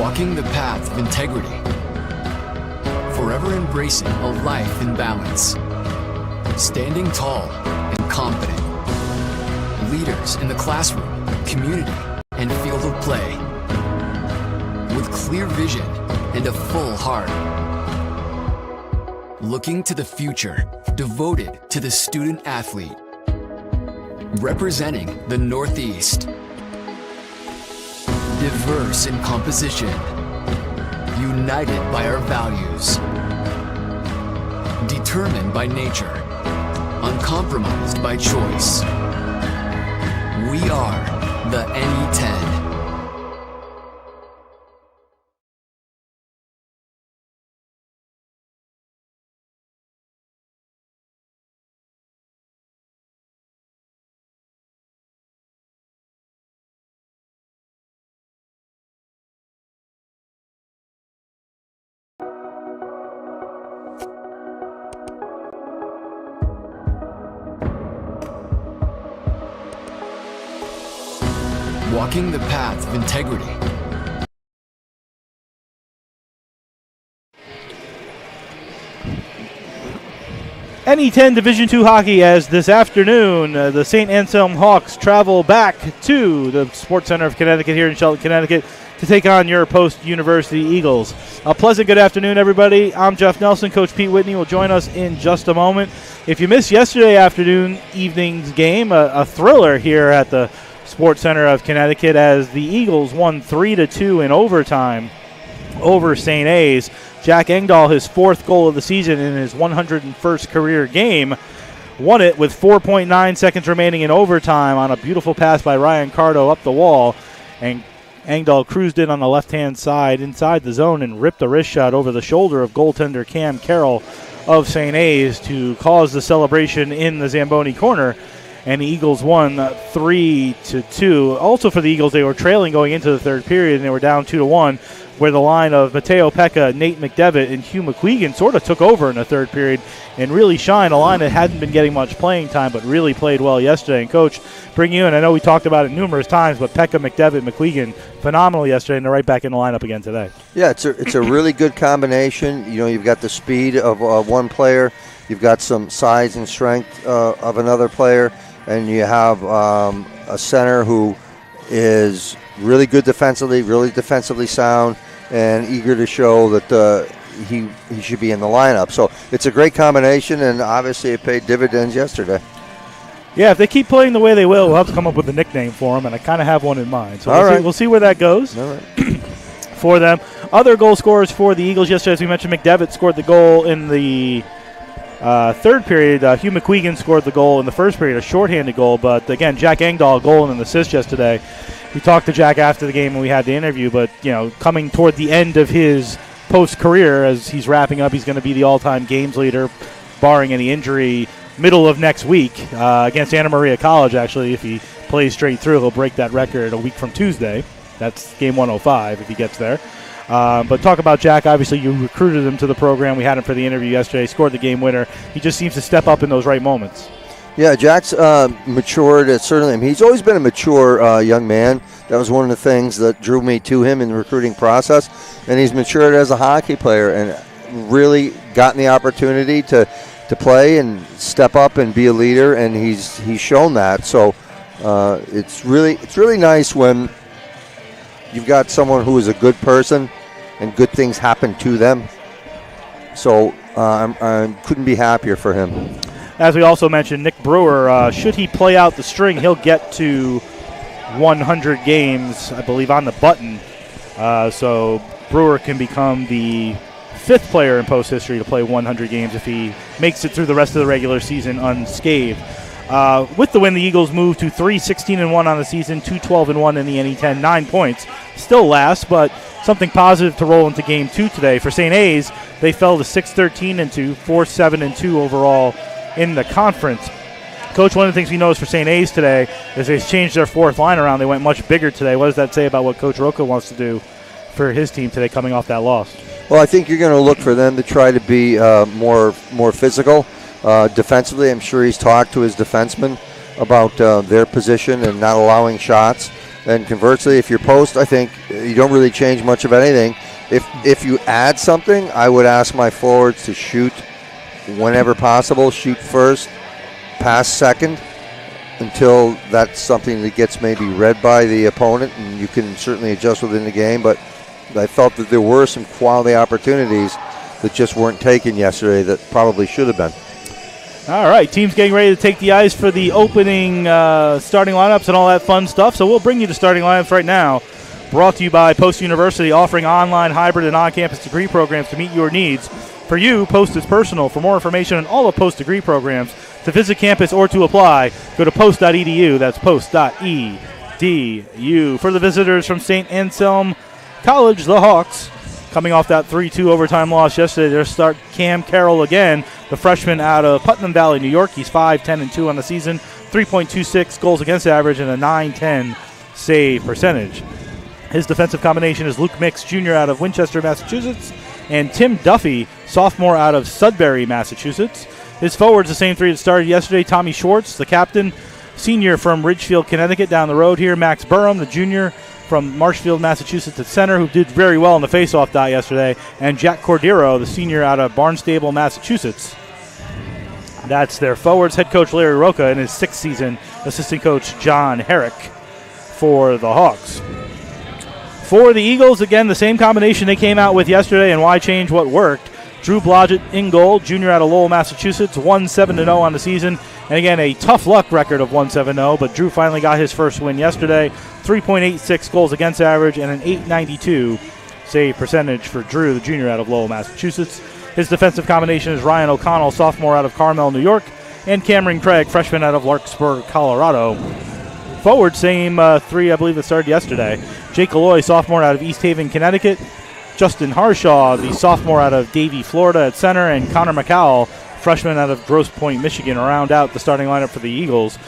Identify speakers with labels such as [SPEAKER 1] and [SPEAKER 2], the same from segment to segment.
[SPEAKER 1] Walking the path of integrity. Forever embracing a life in balance. Standing tall and confident. Leaders in the classroom, community, and field of play. With clear vision and a full heart. Looking to the future, devoted to the student athlete. Representing the Northeast. Diverse in composition. United by our values. Determined by nature. Uncompromised by choice. We are the NE10. Walking the path of integrity.
[SPEAKER 2] NE10 Division II hockey, as this afternoon the St. Anselm Hawks travel back to the Sports Center of Connecticut here in Shelton, Connecticut to take on your post-university Eagles. A pleasant good afternoon, everybody. I'm Jeff Nelson. Coach Pete Whitney will join us in just a moment. If you missed yesterday evening's game, a thriller here at the Sports Center of Connecticut as the Eagles won 3-2 in overtime over St. A's. Jack Engdahl, his fourth goal of the season in his 101st career game, won it with 4.9 seconds remaining in overtime on a beautiful pass by Ryan Cardo up the wall. And Engdahl cruised in on the left-hand side inside the zone and ripped a wrist shot over the shoulder of goaltender Cam Carroll of St. A's to cause the celebration in the Zamboni corner. And the Eagles won 3-2. Also for the Eagles, they were trailing going into the third period, and they were down 2-1, where the line of Mateo Pekka, Nate McDevitt, and Hugh McQuegan sort of took over in the third period and really shined. A line that hadn't been getting much playing time, but really played well yesterday. And, Coach, bring you in. I know we talked about it numerous times, but Pekka, McDevitt, McQuegan, phenomenal yesterday, and they're right back in the lineup again today. Yeah, it's a really good combination. You know, you've got the speed of one player. You've got some size and strength of another player. And you have a center who is really good defensively, really defensively sound, and eager to show that he should be in the lineup. So it's a great combination, and obviously it paid dividends yesterday. Yeah, if they keep playing the way they will, we'll have to come up with a nickname for them, and I kind of have one in mind. So we'll see where that goes. All right. For them. Other goal scorers for the Eagles yesterday, as we mentioned, McDevitt scored the goal in the third period. Hugh McQuegan scored the goal in the first period, a shorthanded goal. But, again, Jack Engdahl, goal and an assist yesterday. We talked to Jack after the game when we had the interview, but, you know, coming toward the end of his post-career, as he's wrapping up, he's going to be the all-time games leader, barring any injury, middle of next week against Anna Maria College, actually. If he plays straight through, he'll break that record a week from Tuesday. That's game 105 if he gets there. But talk about Jack. Obviously, you recruited him to the program. We had him for the interview yesterday. Scored the game winner. He just seems to step up in those right moments. Yeah, Jack's matured. Certainly, I mean, he's always been a mature young man. That was one of the things that drew me to him in the recruiting process. And he's matured as a hockey player and really gotten the opportunity to play and step up and be a leader. And he's shown that. So it's really nice when you've got someone who is a good person and good things happen to them. So I couldn't be happier for him. As we also mentioned, Nick Brewer, should he play out the string, he'll get to 100 games, I believe, on the button. So Brewer can become the fifth player in post history to play 100 games if he makes it through the rest of the regular season unscathed. With the win, the Eagles move to 3-16-1 on the season, 2-12-1 in the NE10, 9 points. Still last, but something positive to roll into Game 2 today. For St. A's, they fell to 6-13-2, 4-7-2 overall in the conference. Coach, one of the things we noticed for St. A's today is they've changed their fourth line around. They went much bigger today. What does that say about what Coach Rocca wants to do for his team today coming off that loss? Well, I think you're going to look for them to try to be more physical. Defensively, I'm sure he's talked to his defensemen about their position and not allowing shots.
[SPEAKER 3] And conversely, if you're post, I think you don't really change much of anything. If you add something, I would ask my forwards to shoot whenever possible, shoot first, pass second, until that's something that gets maybe read by the opponent, and you can certainly adjust within the game. But I felt that there were some quality opportunities that just weren't taken yesterday that probably should have been.
[SPEAKER 2] All right, teams getting ready to take the ice for the opening starting lineups and all that fun stuff. So we'll bring you the starting lineups right now. Brought to you by Post University, offering online, hybrid, and on-campus degree programs to meet your needs. For you, Post is personal. For more information on all of Post degree programs, to visit campus or to apply, go to post.edu. That's post.edu. For the visitors from St. Anselm College, the Hawks, coming off that 3-2 overtime loss yesterday, their start Cam Carroll again, the freshman out of Putnam Valley, New York. He's 5-10-2 on the season, 3.26 goals against average, and a .910 save percentage. His defensive combination is Luke Mix, Jr. out of Winchester, Massachusetts, and Tim Duffy, sophomore out of Sudbury, Massachusetts. His forwards, the same three that started yesterday: Tommy Schwartz, the captain, senior from Ridgefield, Connecticut, down the road here; Max Burham, the junior from Marshfield, Massachusetts, at center, who did very well in the faceoff dot yesterday; and Jack Cordero, the senior out of Barnstable, Massachusetts. That's their forwards. Head coach Larry Roca in his sixth season, assistant coach John Herrick for the Hawks. For the Eagles, again, the same combination they came out with yesterday, and why change what worked? Drew Blodgett in goal, junior out of Lowell, Massachusetts, 1-7-0 on the season. And again, a tough luck record of 1-7-0, but Drew finally got his first win yesterday. 3.86 goals against average and an .892 save percentage for Drew, the junior out of Lowell, Massachusetts. His defensive combination is Ryan O'Connell, sophomore out of Carmel, New York, and Cameron Craig, freshman out of Larkspur, Colorado. Forward, same three, I believe, that started yesterday. Jake Alloy, sophomore out of East Haven, Connecticut. Justin Harshaw, the sophomore out of Davie, Florida, at center. And Connor McCowell, freshman out of Grosse Pointe, Michigan, round out the starting lineup for the Eagles.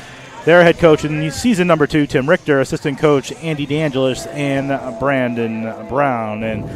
[SPEAKER 2] Their head coach in season number 2, Tim Richter, assistant coach Andy DeAngelis, and Brandon Brown. And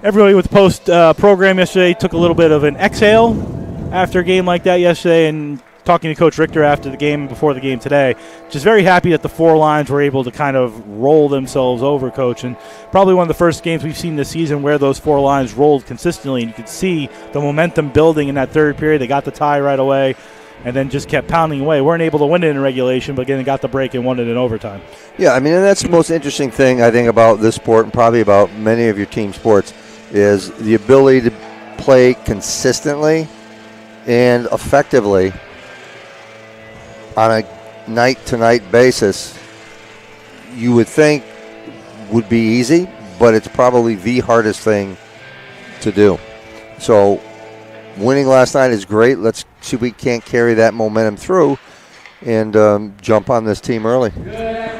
[SPEAKER 2] everybody with the post program yesterday took a little bit of an exhale after a game like that yesterday, and talking to Coach Richter after the game and before the game today, just very happy that the four lines were able to kind of roll themselves over, Coach. And probably one of the first games we've seen this season where those four lines rolled consistently, and you could see the momentum building in that third period. They got the tie right away and then just kept pounding away. Weren't able to win it in regulation, but again, got the break and won it in overtime. Yeah, I mean, and that's the most interesting thing, I think, about this sport and probably about many of your team sports is the ability to play consistently and effectively on a night-to-night basis. You would think would be easy, but it's probably the hardest thing to do. So winning last night is great. Let's see if we can't carry that momentum through and jump on this team early.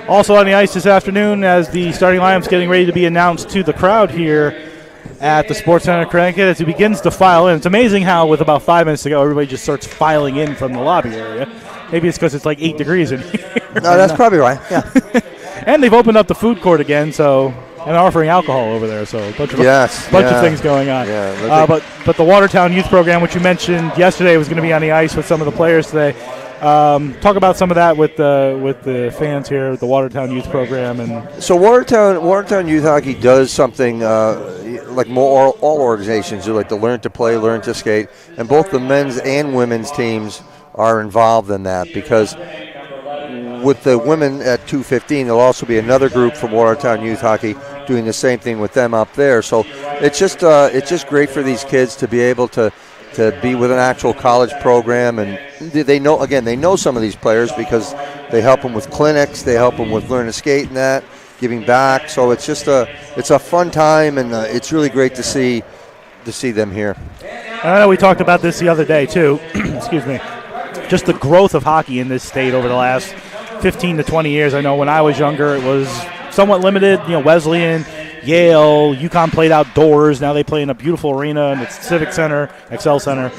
[SPEAKER 2] Also on the ice this afternoon, as the starting lineup's getting ready to be announced to the crowd here at the Sports Center of Connecticut as he begins to file in. It's amazing how with about 5 minutes to go, everybody just starts filing in from the lobby area. Maybe it's because it's like 8 degrees in here. No, that's probably right. Yeah. And they've opened up the food court again, so and offering alcohol over there, so a bunch of things going on. Yeah, but the Watertown Youth Program, which you mentioned yesterday, was going to be on the ice with some of the players today. Talk about some of that with the fans here, the Watertown Youth Program, and so Watertown Youth Hockey does something like more all organizations do, like to learn to play, learn to skate, and both the men's and women's teams are involved in that, because with the women at 215, there'll also be another group from Watertown Youth Hockey doing the same thing with them up there. So it's just great for these kids to be able to be with an actual college program, and they know some of these players because they help them with clinics, they help them with learning to skate and that, giving back. So it's just it's a fun time, and it's really great to see them here. I know we talked about this the other day too. Excuse me. Just the growth of hockey in this state over the last 15 to 20 years. I know when I was younger, it was somewhat limited. Wesleyan, Yale, UConn played outdoors. Now they play in a beautiful arena in the Civic Center, Excel Center.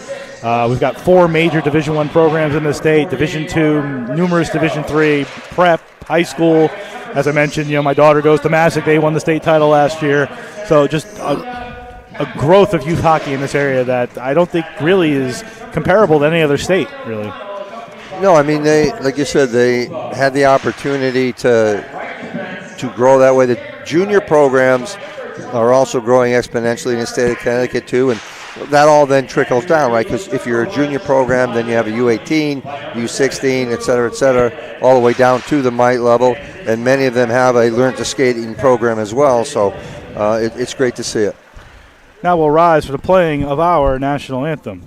[SPEAKER 2] We've got 4 major Division I programs in the state, Division II, numerous Division III, prep, high school. As I mentioned, my daughter goes to Massac. They won the state title last year. So just a growth of youth hockey in this area that I don't think really is comparable to any other state, really. No, I mean, they, like you said, they had the opportunity to
[SPEAKER 3] to grow that way. The junior programs are also growing exponentially in the state of Connecticut too, and that all then trickles down, right? Because if you're a junior program, then you have a U18, U16, et cetera, all the way down to the mite level, and many of them have a learn-to-skating program as well, so it's great to see it.
[SPEAKER 2] Now we'll rise for the playing of our national anthem.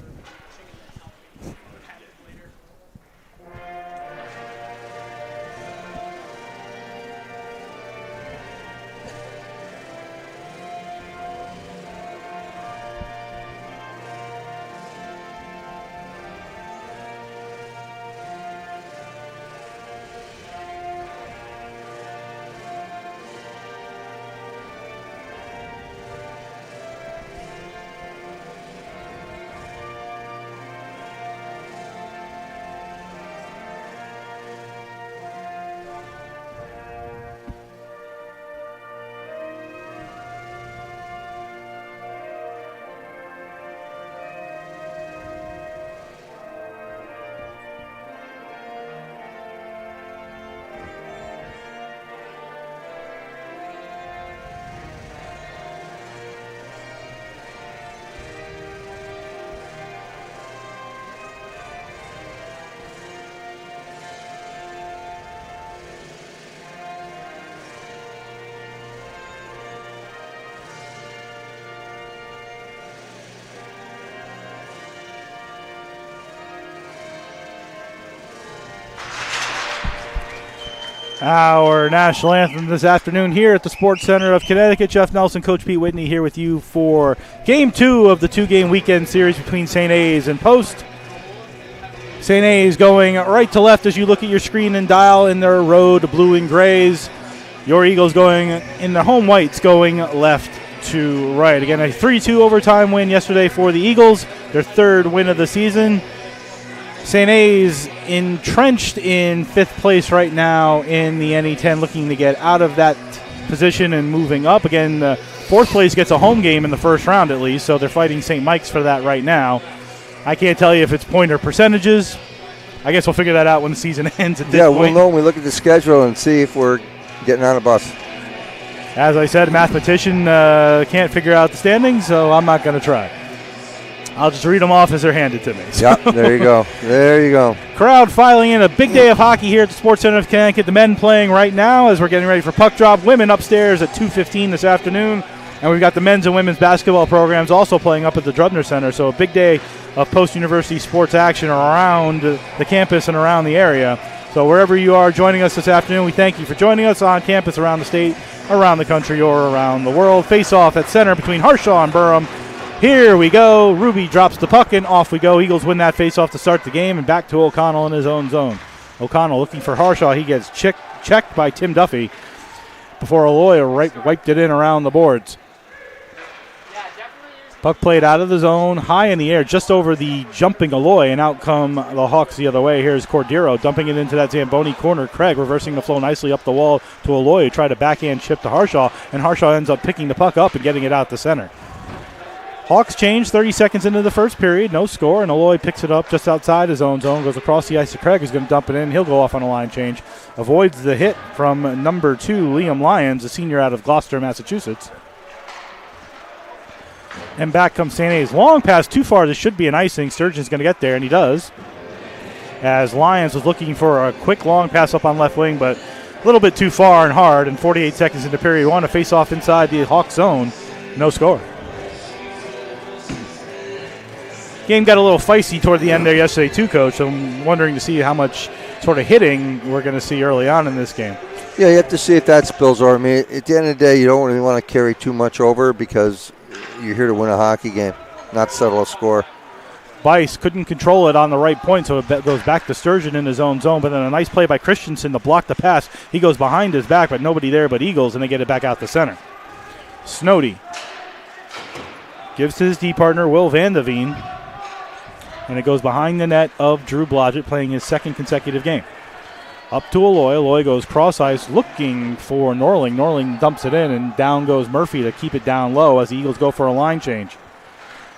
[SPEAKER 2] Our national anthem this afternoon here at the Sports Center of Connecticut. Jeff Nelson, Coach Pete Whitney here with you for Game 2 of the two-game weekend series between St. A's and Post. St. A's going right to left as you look at your screen and dial in their road blue and grays. Your Eagles going in their home whites, going left to right. Again, a 3-2 overtime win yesterday for the Eagles, their third win of the season. St. A's entrenched in fifth place right now in the NE10, looking to get out of that position and moving up. Again, fourth place gets a home game in the first round at least, so they're fighting St. Mike's for that right now. I can't tell you if it's point or percentages. I guess we'll figure that out when the season ends at this point.
[SPEAKER 3] Yeah, we'll know when we look at the schedule and see if we're getting on a bus.
[SPEAKER 2] As I said, mathematician can't figure out the standings, so I'm not going to try. I'll just read them off as they're handed to me.
[SPEAKER 3] So. Yeah, there you go. There you go.
[SPEAKER 2] Crowd filing in. A big day of hockey here at the Sports Center of Connecticut. The men playing right now as we're getting ready for puck drop. Women upstairs at 2:15 this afternoon. And we've got the men's and women's basketball programs also playing up at the Drubner Center. So a big day of post-university sports action around the campus and around the area. So wherever you are joining us this afternoon, we thank you for joining us on campus, around the state, around the country, or around the world. Face-off at center between Harshaw and Burham. Here we go. Ruby drops the puck and off we go. Eagles win that face-off to start the game, and back to O'Connell in his own zone. O'Connell looking for Harshaw. He gets checked by Tim Duffy before Aloy wiped it in around the boards. Puck played out of the zone, high in the air, just over the jumping Aloy, and out come the Hawks the other way. Here's Cordero dumping it into that Zamboni corner. Craig reversing the flow nicely up the wall to Aloy, who tried a backhand chip to Harshaw, and Harshaw ends up picking the puck up and getting it out the center. Hawks change 30 seconds into the first period, no score, and Aloy picks it up just outside his own zone, goes across the ice to Craig, who's going to dump it in. He'll go off on a line change. Avoids the hit from number 2, Liam Lyons, a senior out of Gloucester, Massachusetts. And back comes St. A's. Long pass too far. This should be an icing. Sturgeon's going to get there, and he does. As Lyons was looking for a quick long pass up on left wing, but a little bit too far and hard, and 48 seconds into period one, a face-off inside the Hawks zone. No score. Game got a little feisty toward the end there yesterday too, Coach. I'm wondering to see how much sort of hitting we're going to see early on in this game.
[SPEAKER 3] Yeah, you have to see if that spills over. I mean, at the end of the day, you don't really want to carry too much over because you're here to win a hockey game, not settle a score.
[SPEAKER 2] Bice couldn't control it on the right point, so it goes back to Sturgeon in his own zone. But then a nice play by Christensen to block the pass. He goes behind his back, but nobody there but Eagles, and they get it back out the center. Snowdy gives to his D partner, Will Vandeveen. And it goes behind the net of Drew Blodgett, playing his second consecutive game. Up to Aloy. Aloy goes cross ice looking for Norling. Norling dumps it in, and down goes Murphy to keep it down low as the Eagles go for a line change.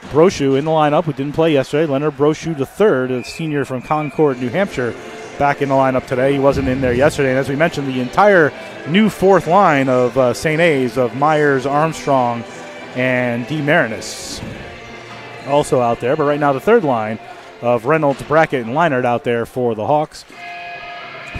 [SPEAKER 2] Brochu in the lineup, who didn't play yesterday. Leonard Brochu III, a senior from Concord, New Hampshire, back in the lineup today. He wasn't in there yesterday. And as we mentioned, the entire new fourth line of St. A's of Myers, Armstrong, and D. Marinus also out there. But right now the third line of Reynolds, Brackett, and Leinert out there for the Hawks.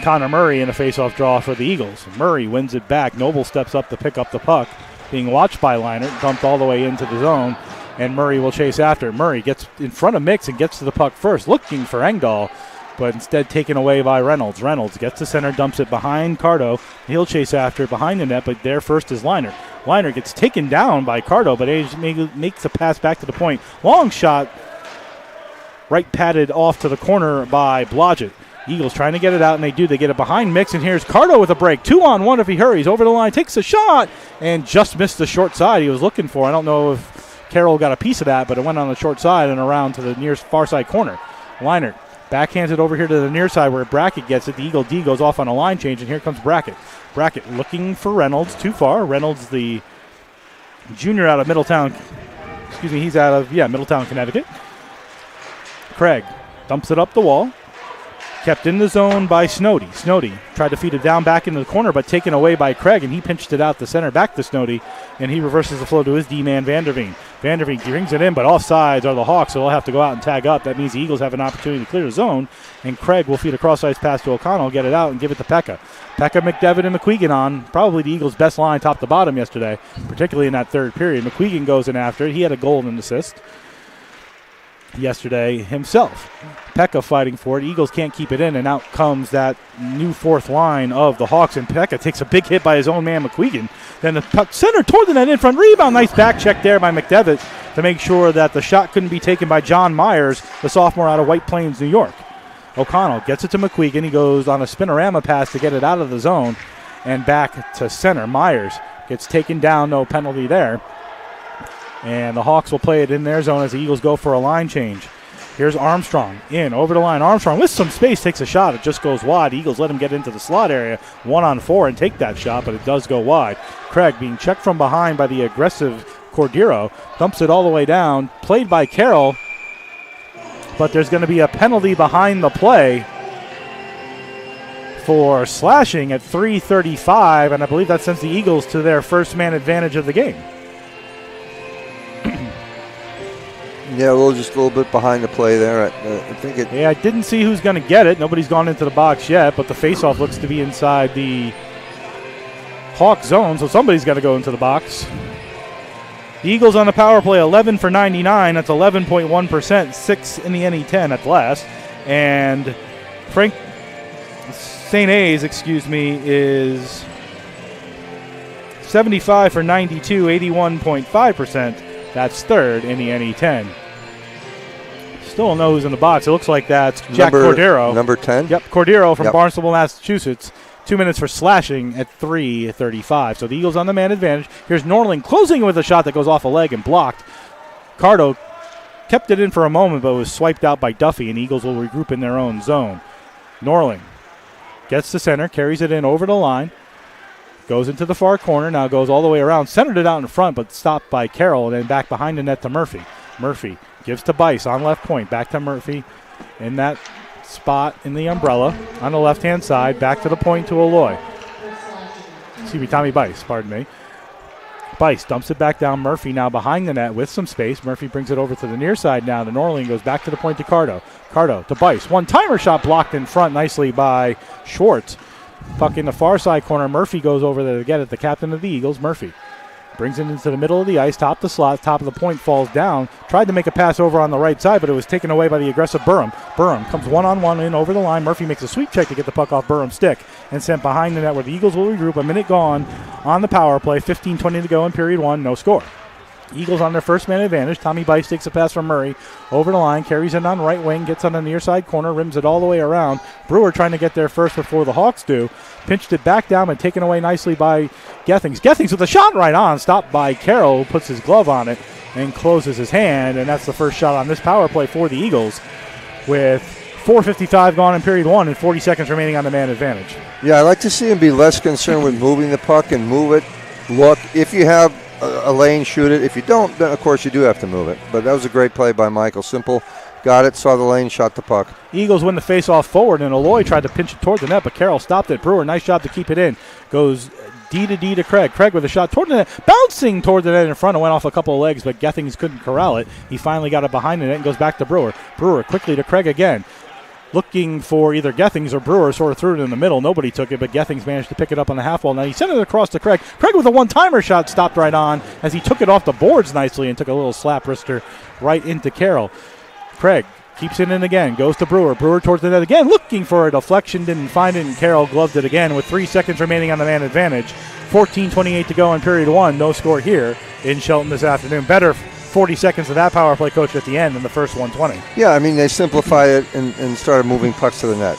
[SPEAKER 2] Connor Murray in a face-off draw for the Eagles. Murray wins it back. Noble steps up to pick up the puck. Being watched by Leinert, dumped all the way into the zone, and Murray will chase after. Murray gets in front of Mix and gets to the puck first, looking for Engdahl, but instead taken away by Reynolds. Reynolds gets to center, dumps it behind Cardo. He'll chase after it behind the net, but there first is Leinert. Leinert gets taken down by Cardo, but makes a pass back to the point. Long shot, right padded off to the corner by Blodgett. Eagles trying to get it out, and they do. They get it behind Mix, and here's Cardo with a break. 2-on-1 if he hurries. Over the line, takes a shot, and just missed the short side he was looking for. I don't know if Carroll got a piece of that, but it went on the short side and around to the nearest far side corner. Leinert backhands it over here to the near side where Brackett gets it. The Eagle D goes off on a line change, and here comes Brackett. Brackett looking for Reynolds, too far. Reynolds, the junior out of Middletown. He's out of, Middletown, Connecticut. Craig dumps it up the wall. Kept in the zone by Snody. Snody tried to feed it down back into the corner, but taken away by Craig, and he pinched it out the center back to Snody, and he reverses the flow to his D-man, Vanderveen. Vanderveen brings it in, but offsides are the Hawks, so they'll have to go out and tag up. That means the Eagles have an opportunity to clear the zone, and Craig will feed a cross-ice pass to O'Connell, get it out, and give it to Pekka. Pekka, McDevitt, and McQuegan on probably the Eagles' best line top to bottom yesterday, particularly in that third period. McQuegan goes in after it. He had a goal and an assist yesterday himself. Pekka fighting for it. Eagles can't keep it in, and out comes that new fourth line of the Hawks, and Pekka takes a big hit by his own man, McQuegan. Then the puck center toward the net in front. Rebound. Nice back check there by McDevitt to make sure that the shot couldn't be taken by John Myers, the sophomore out of White Plains, New York. O'Connell gets it to McQuegan. He goes on a spinorama pass to get it out of the zone and back to center. Myers gets taken down. No penalty there. And the Hawks will play it in their zone as the Eagles go for a line change. Here's Armstrong in over the line. Armstrong with some space takes a shot. It just goes wide. Eagles let him get into the slot area 1-on-4 and take that shot, but it does go wide. Craig being checked from behind by the aggressive Cordero. Dumps it all the way down. Played by Carroll, but there's going to be a penalty behind the play for slashing at 3:35, and I believe that sends the Eagles to their first man advantage of the game.
[SPEAKER 3] Yeah, just a little bit behind the play there. I think it.
[SPEAKER 2] Yeah, I didn't see who's going to get it. Nobody's gone into the box yet, but the faceoff looks to be inside the Hawk zone, so somebody's got to go into the box. The Eagles on the power play, 11 for 99. That's 11.1%, 6 in the NE10 at last. And St. A's, is 75 for 92, 81.5%. That's third in the NE10. Still don't know who's in the box. It looks like that's Jack Cordero.
[SPEAKER 3] Number 10?
[SPEAKER 2] Yep, Cordero from Barnstable, Massachusetts. 2 minutes for slashing at 3:35. So the Eagles on the man advantage. Here's Norling closing with a shot that goes off a leg and blocked. Cardo kept it in for a moment, but was swiped out by Duffy, and Eagles will regroup in their own zone. Norling gets to center, carries it in over the line. Goes into the far corner, now goes all the way around. Centered it out in front, but stopped by Carroll, and then back behind the net to Murphy. Murphy gives to Bice on left point. Back to Murphy in that spot in the umbrella on the left-hand side. Back to the point to Aloy. Tommy Bice, pardon me. Bice dumps it back down. Murphy now behind the net with some space. Murphy brings it over to the near side now. The Norling goes back to the point to Cardo. Cardo to Bice. One-timer shot blocked in front nicely by Schwartz. Puck in the far side corner. Murphy goes over there to get it. The captain of the Eagles, Murphy, brings it into the middle of the ice, top the slot, top of the point, falls down. Tried to make a pass over on the right side, but it was taken away by the aggressive Burham. Burham comes one-on-one in over the line. Murphy makes a sweep check to get the puck off Burham's stick and sent behind the net where the Eagles will regroup. A minute gone on the power play. 15:20 to go in period one. No score. Eagles on their first man advantage. Tommy Bice takes a pass from Murray over the line, carries it on right wing, gets on the near side corner, rims it all the way around. Brewer trying to get there first before the Hawks do. Pinched it back down and taken away nicely by Gethings. Gethings with a shot right on, stopped by Carroll, who puts his glove on it and closes his hand, and that's the first shot on this power play for the Eagles with 4:55 gone in period one and 40 seconds remaining on the man advantage.
[SPEAKER 3] Yeah, I'd like to see him be less concerned with moving the puck and move it. Look, if you have a lane, shoot it. If you don't, then of course you do have to move it. But that was a great play by Michael. Simple got it, saw the lane, shot the puck.
[SPEAKER 2] Eagles win the face-off forward, and Aloy tried to pinch it toward the net, but Carroll stopped it. Brewer, nice job to keep it in. Goes D to Craig. Craig with a shot toward the net, bouncing toward the net in front. It went off a couple of legs, but Gethings couldn't corral it. He finally got it behind the net and goes back to Brewer. Brewer quickly to Craig again. Looking for either Gethings or Brewer, sort of threw it in the middle. Nobody took it, but Gethings managed to pick it up on the half wall. Now he sent it across to Craig. Craig with a one-timer shot stopped right on as he took it off the boards nicely and took a little slap wrister right into Carroll. Craig keeps it in again, goes to Brewer. Brewer towards the net again, looking for a deflection, didn't find it, and Carroll gloved it again with 3 seconds remaining on the man advantage. 14:28 to go in period one. No score here in Shelton this afternoon. Better 40 seconds of that power play, coach, at the end in the first 120.
[SPEAKER 3] Yeah, I mean, they simplified it and started moving pucks to the net.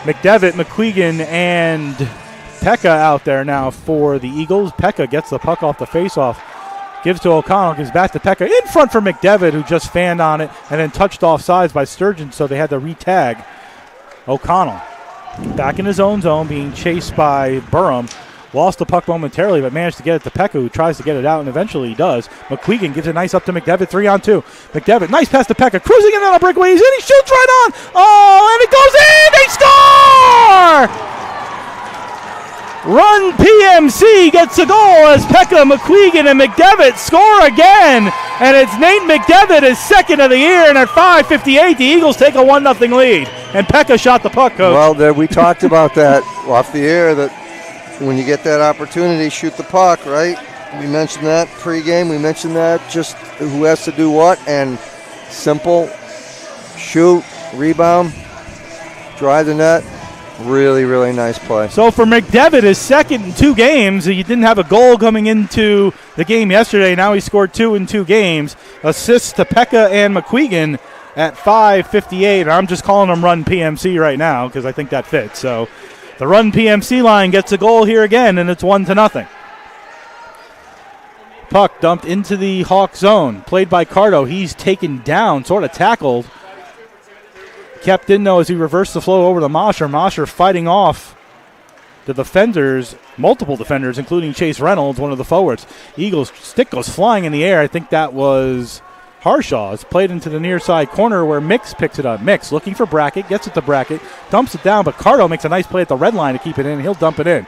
[SPEAKER 2] McDevitt, McQuegan, and Pekka out there now for the Eagles. Pekka gets the puck off the faceoff, gives to O'Connell, gives back to Pekka in front for McDevitt, who just fanned on it and then touched off sides by Sturgeon, so they had to re-tag O'Connell. Back in his own zone, being chased by Burham. Lost the puck momentarily, but managed to get it to Pekka, who tries to get it out, and eventually he does. McQuegan gives it nice up to McDevitt, 3-on-2. McDevitt, nice pass to Pekka, cruising in on a breakaway. He's in, he shoots right on. Oh, and it goes in. They score! Run PMC gets a goal as Pekka, McQuegan, and McDevitt score again. And it's Nate McDevitt, his second of the year, and at 5:58, the Eagles take a 1-0 lead. And Pekka shot the puck, coach.
[SPEAKER 3] Well, we talked about that off the air, that when you get that opportunity, shoot the puck, right? We mentioned that pregame. We mentioned that, just who has to do what, and simple, shoot, rebound, drive the net. Really, really nice play.
[SPEAKER 2] So for McDevitt, his second in 2 games. He didn't have a goal coming into the game yesterday. Now he scored 2 in 2 games. Assists to Pekka and McQuegan at 5:58. I'm just calling them run PMC right now because I think that fits. So the run PMC line gets a goal here again, and it's 1-0. Puck dumped into the Hawk zone. Played by Cardo. He's taken down, sort of tackled. Kept in, though, as he reversed the flow over to Mosher. Mosher fighting off the defenders, multiple defenders, including Chase Reynolds, one of the forwards. Eagles' stick goes flying in the air. I think that was Harshaw. It's played into the near side corner where Mix picks it up. Mix looking for Brackett, gets it to Brackett, dumps it down, but Cardo makes a nice play at the red line to keep it in. He'll dump it in.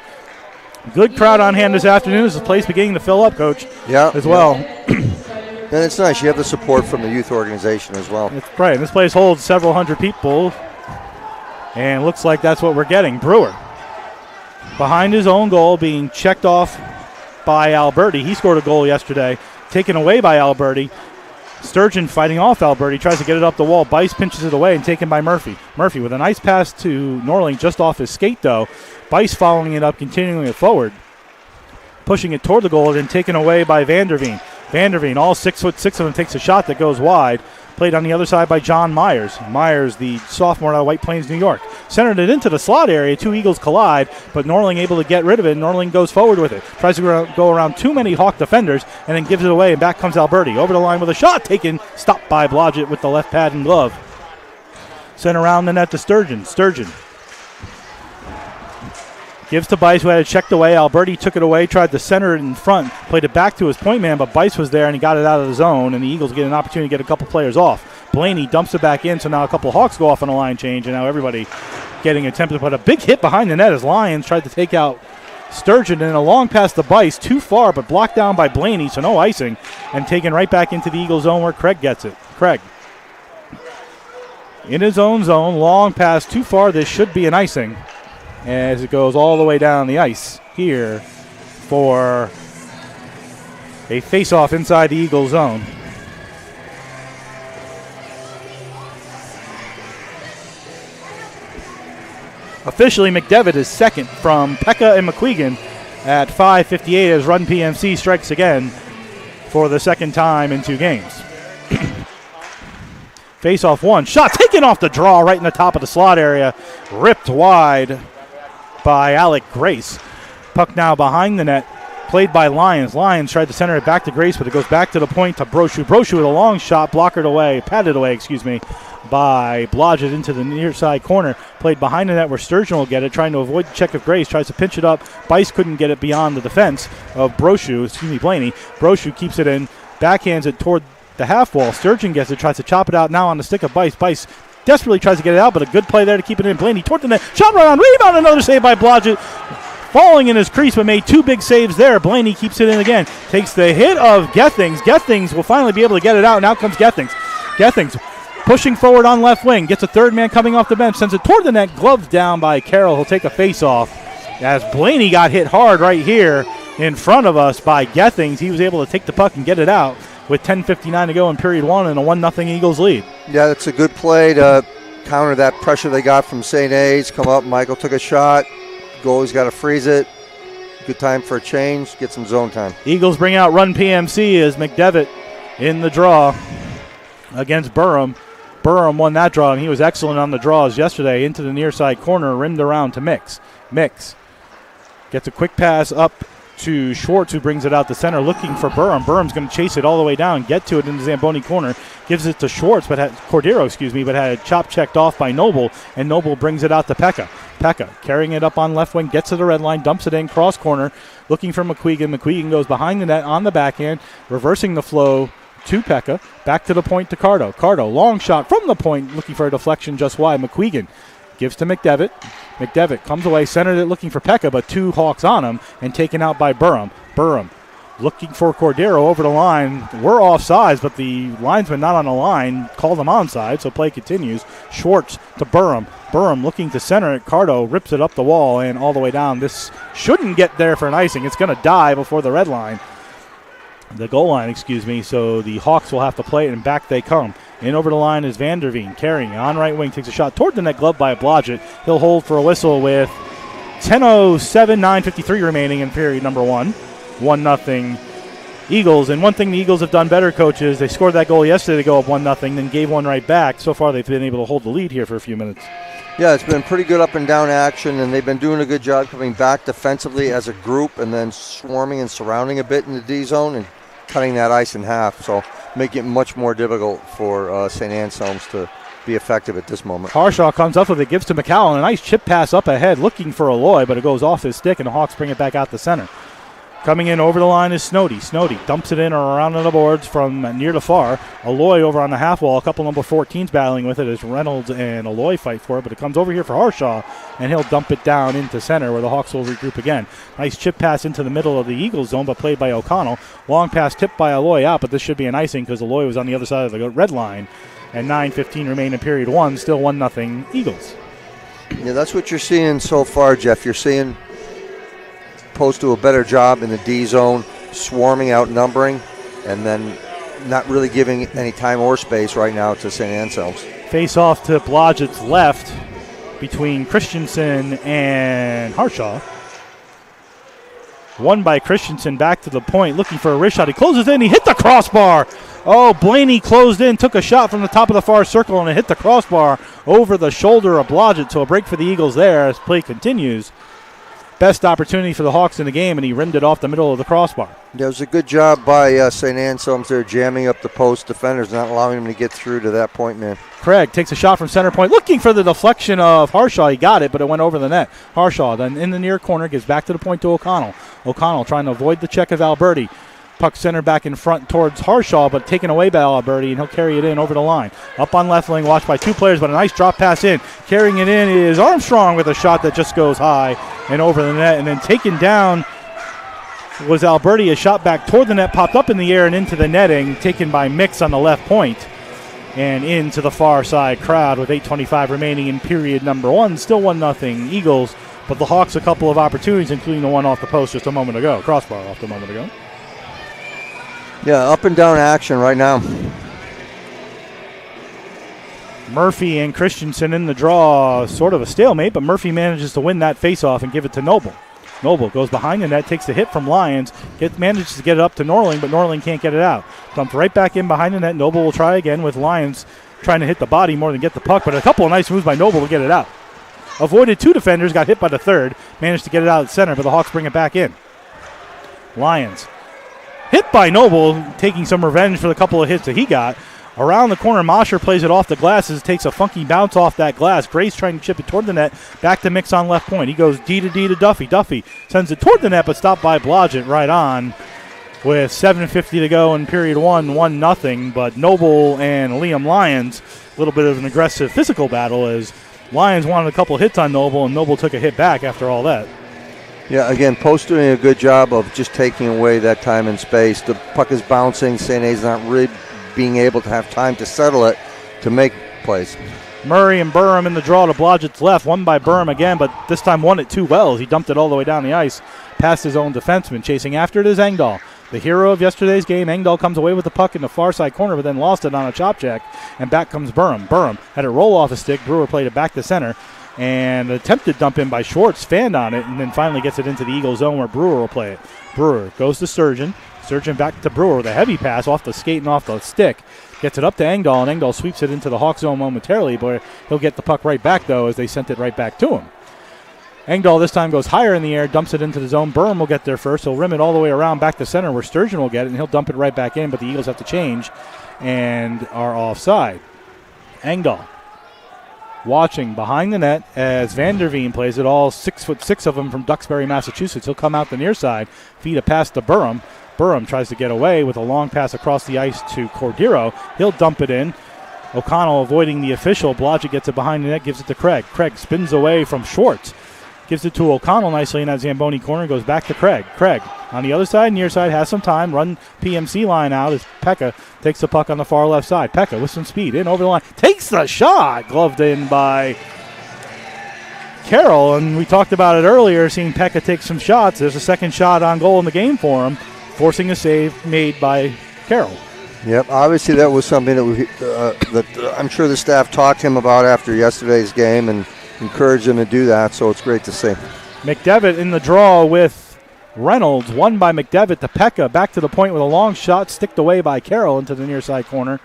[SPEAKER 2] Good crowd on hand this afternoon. This is the place beginning to fill up, Coach, as well.
[SPEAKER 3] And it's nice. You have the support from the youth organization as well.
[SPEAKER 2] That's right. And this place holds several hundred people. And looks like that's what we're getting. Brewer behind his own goal, being checked off by Alberti. He scored a goal yesterday. Taken away by Alberti. Sturgeon fighting off Alberti. Tries to get it up the wall. Bice pinches it away and taken by Murphy. Murphy with a nice pass to Norling just off his skate, though. Bice following it up, continuing it forward. Pushing it toward the goal and then taken away by Vanderveen. Vanderveen, all 6'6" of him, takes a shot that goes wide. Played on the other side by John Myers. Myers, the sophomore out of White Plains, New York. Centered it into the slot area. 2 Eagles collide, but Norling able to get rid of it. Norling goes forward with it. Tries to go around too many Hawk defenders and then gives it away, and back comes Alberti. Over the line with a shot taken. Stopped by Blodgett with the left pad and glove. Sent around the net to Sturgeon. Sturgeon gives to Bice, who had it checked away. Alberti took it away, tried to center it in front, played it back to his point man, but Bice was there and he got it out of the zone, and the Eagles get an opportunity to get a couple players off. Blaney dumps it back in, so now a couple Hawks go off on a line change, and now everybody getting attempted to put a big hit behind the net as Lions tried to take out Sturgeon, and a long pass to Bice, too far, but blocked down by Blaney, so no icing, and taken right back into the Eagles zone where Craig gets it. Craig in his own zone, long pass, too far. This should be an icing, as it goes all the way down the ice here for a face-off inside the Eagles zone. Officially, McDevitt is second from Pekka and McQuegan at 5:58 as Run PMC strikes again for the second time in 2 games. Face-off one. Shot taken off the draw right in the top of the slot area. Ripped wide by Alec Grace. Puck now behind the net. Played by Lyons. Lyons tried to center it back to Grace, but it goes back to the point to Brochu. Brochu with a long shot, padded away, by Blodgett into the near side corner. Played behind the net where Sturgeon will get it, trying to avoid the check of Grace. Tries to pinch it up. Bice couldn't get it beyond the defense of Blaney. Brochu keeps it in, backhands it toward the half wall. Sturgeon gets it, tries to chop it out now on the stick of Bice. Bice desperately tries to get it out, but a good play there to keep it in. Blaney toward the net. Shot right on. Rebound. Another save by Blodgett. Falling in his crease, but made 2 big saves there. Blaney keeps it in again. Takes the hit of Gethings. Gethings will finally be able to get it out. Now comes Gethings. Gethings pushing forward on left wing. Gets a third man coming off the bench. Sends it toward the net. Gloves down by Carroll. He'll take a face-off. As Blaney got hit hard right here in front of us by Gethings, he was able to take the puck and get it out with 10:59 to go in period 1 and a 1-0 Eagles lead.
[SPEAKER 3] Yeah, that's a good play to counter that pressure they got from St. A's. Come up, Michael took a shot. Goalie's got to freeze it. Good time for a change. Get some zone time.
[SPEAKER 2] Eagles bring out run PMC as McDevitt in the draw against Burham. Burham won that draw, and he was excellent on the draws yesterday. Into the near side corner, rimmed around to Mix. Mix gets a quick pass up to Schwartz, who brings it out the center, looking for Burham. Burham's going to chase it all the way down, get to it in the Zamboni corner, gives it to Schwartz, but Cordero, but had a chop checked off by Noble, and Noble brings it out to Pekka. Pekka carrying it up on left wing, gets to the red line, dumps it in, cross corner, looking for McQuegan. McQuegan goes behind the net on the backhand, reversing the flow to Pekka, back to the point to Cardo. Cardo, long shot from the point, looking for a deflection just wide. McQuegan gives to McDevitt. McDevitt comes away, centered it, looking for Pekka, but 2 Hawks on him, and taken out by Burham. Burham looking for Cordero over the line. We're offsides, but the linesman not on the line called him onside, so play continues. Schwartz to Burham. Burham looking to center it. Cardo rips it up the wall and all the way down. This shouldn't get there for an icing. It's going to die before the red line. The goal line, so the Hawks will have to play it, and back they come. In over the line is Vanderveen, carrying on right wing, takes a shot toward the net, glove by Blodgett. He'll hold for a whistle with 10:07, 9:53 remaining in period number 1. 1-0 Eagles. And one thing the Eagles have done better, Coach, is they scored that goal yesterday to go up 1-0, then gave one right back. So far they've been able to hold the lead here for a few minutes.
[SPEAKER 3] Yeah, it's been pretty good up and down action, and they've been doing a good job coming back defensively as a group and then swarming and surrounding a bit in the D zone and cutting that ice in half. So making it much more difficult for St. Anselm's to be effective at this moment.
[SPEAKER 2] Harshaw comes up with it, gives to McCallum. A nice chip pass up ahead, looking for Aloy, but it goes off his stick, and the Hawks bring it back out the center. Coming in over the line is Snody. Snody dumps it in or around on the boards from near to far. Aloy over on the half wall. A couple number 14s battling with it as Reynolds and Aloy fight for it, but it comes over here for Harshaw, and he'll dump it down into center where the Hawks will regroup again. Nice chip pass into the middle of the Eagles zone, but played by O'Connell. Long pass tipped by Aloy out, but this should be an icing because Aloy was on the other side of the red line. And 9:15 remain in period 1. Still 1-0 Eagles.
[SPEAKER 3] Yeah, that's what you're seeing so far, Jeff. You're seeing Post do a better job in the D zone, swarming, outnumbering, and then not really giving any time or space right now to St. Anselm's.
[SPEAKER 2] Face off to Blodgett's left between Christensen and Harshaw. Won by Christensen, back to the point, looking for a wrist shot. He closes in, he hit the crossbar. Oh, Blaney closed in, took a shot from the top of the far circle, and it hit the crossbar over the shoulder of Blodgett. So a break for the Eagles there as play continues. Best opportunity for the Hawks in the game, and he rimmed it off the middle of the crossbar.
[SPEAKER 3] There was a good job by St. Anselm's there, jamming up the post defenders, not allowing them to get through to that point, man.
[SPEAKER 2] Craig takes a shot from center point, looking for the deflection of Harshaw. He got it, but it went over the net. Harshaw then in the near corner gives back to the point to O'Connell. O'Connell trying to avoid the check of Alberti. Puck center back in front towards Harshaw, but taken away by Alberti, and he'll carry it in over the line. Up on left wing, watched by 2 players, but a nice drop pass in. Carrying it in is Armstrong with a shot that just goes high and over the net, and then taken down was Alberti. A shot back toward the net, popped up in the air and into the netting, taken by Mix on the left point and into the far side crowd with 8:25 remaining in period number 1. Still 1-0 Eagles, but the Hawks a couple of opportunities, including the one off the post just a moment ago, crossbar off the moment ago.
[SPEAKER 3] Yeah, up and down action right now.
[SPEAKER 2] Murphy and Christensen in the draw, sort of a stalemate, but Murphy manages to win that faceoff and give it to Noble. Noble goes behind the net, takes the hit from Lyons, manages to get it up to Norling, but Norling can't get it out. Dumped right back in behind the net. Noble will try again with Lyons trying to hit the body more than get the puck, but a couple of nice moves by Noble to get it out. Avoided 2 defenders, got hit by the third, managed to get it out at center, but the Hawks bring it back in. Lyons hit by Noble, taking some revenge for the couple of hits that he got. Around the corner, Mosher plays it off the glasses, takes a funky bounce off that glass. Grace trying to chip it toward the net, back to Mix on left point. He goes D to Duffy. Duffy sends it toward the net, but stopped by Blodgett right on. with 7:50 to go in period 1-0, but Noble and Liam Lyons, a little bit of an aggressive physical battle as Lyons wanted a couple hits on Noble, and Noble took a hit back after all that.
[SPEAKER 3] Yeah, again, Post doing a good job of just taking away that time and space. The puck is bouncing. St. A's not really being able to have time to settle it to make plays.
[SPEAKER 2] Murray and Burham in the draw to Blodgett's left. Won by Burham again, but this time won it too well as he dumped it all the way down the ice past his own defenseman. Chasing after it is Engdahl. The hero of yesterday's game, Engdahl comes away with the puck in the far side corner, but then lost it on a chop check, and back comes Burham. Burham had it roll off a stick. Brewer played it back to center, and an attempted dump in by Schwartz, fanned on it, and then finally gets it into the Eagle zone where Brewer will play it. Brewer goes to Sturgeon. Sturgeon back to Brewer with a heavy pass off the skate and off the stick. Gets it up to Engdahl, and Engdahl sweeps it into the Hawk zone momentarily, but he'll get the puck right back, though, as they sent it right back to him. Engdahl this time goes higher in the air, dumps it into the zone. Burham will get there first. He'll rim it all the way around back to center where Sturgeon will get it, and he'll dump it right back in, but the Eagles have to change and are offside. Engdahl watching behind the net as Vanderveen plays it, all 6'6" of them from Duxbury, Massachusetts. He'll come out the near side, feed a pass to Burham. Burham tries to get away with a long pass across the ice to Cordero. He'll dump it in. O'Connell avoiding the official. Blodgett gets it behind the net, gives it to Craig. Craig spins away from Schwartz. Gives it to O'Connell nicely in that Zamboni corner. Goes back to Craig. Craig on the other side, near side, has some time. Run PMC line out as Pekka takes the puck on the far left side. Pekka with some speed in over the line. Takes the shot. Gloved in by Carroll. And we talked about it earlier, seeing Pekka take some shots. There's a second shot on goal in the game for him, forcing a save made by Carroll.
[SPEAKER 3] Yep, obviously that was something that I'm sure the staff talked to him about after yesterday's game and encouraged him to do that, so it's great to see.
[SPEAKER 2] McDevitt in the draw with Reynolds, won by McDevitt to Pekka, back to the point with a long shot, sticked away by Carroll into the near side corner.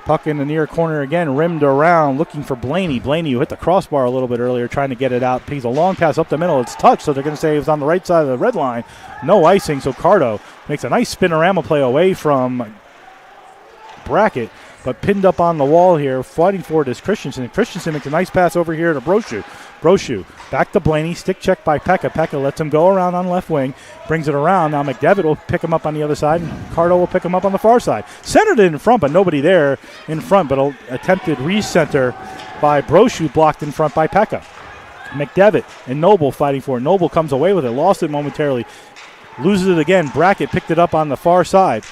[SPEAKER 2] Puck in the near corner again, rimmed around, looking for Blaney. Blaney, who hit the crossbar a little bit earlier, trying to get it out. He's a long pass up the middle. It's touched, so they're going to say it was on the right side of the red line. No icing, so Cardo makes a nice spinorama play away from Brackett, but pinned up on the wall here, fighting for it is Christensen. Christensen makes a nice pass over here to Brochu. Brochu back to Blaney, stick check by Pekka. Pekka lets him go around on left wing, brings it around. Now McDevitt will pick him up on the other side, and Cardo will pick him up on the far side. Centered it in front, but nobody there in front, but attempted recenter by Brochu, blocked in front by Pekka. McDevitt and Noble fighting for it. Noble comes away with it, lost it momentarily, loses it again. Brackett picked it up on the far side.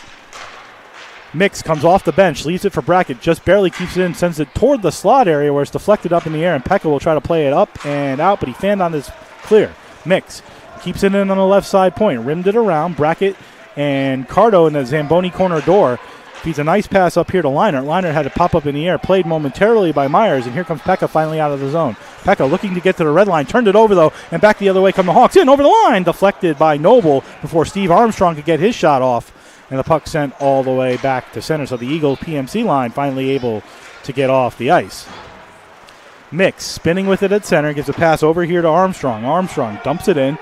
[SPEAKER 2] Mix comes off the bench, leaves it for Brackett, just barely keeps it in, sends it toward the slot area where it's deflected up in the air, and Pekka will try to play it up and out, but he fanned on this clear. Mix keeps it in on the left side point, rimmed it around. Brackett and Cardo in the Zamboni corner door. Feeds a nice pass up here to Leinart. Leinart had to pop up in the air, played momentarily by Myers, and here comes Pekka finally out of the zone. Pekka looking to get to the red line, turned it over though, and back the other way come the Hawks. In over the line, deflected by Noble before Steve Armstrong could get his shot off. And the puck sent all the way back to center. So the Eagle PMC line finally able to get off the ice. Mix spinning with it at center. Gives a pass over here to Armstrong. Armstrong dumps it in.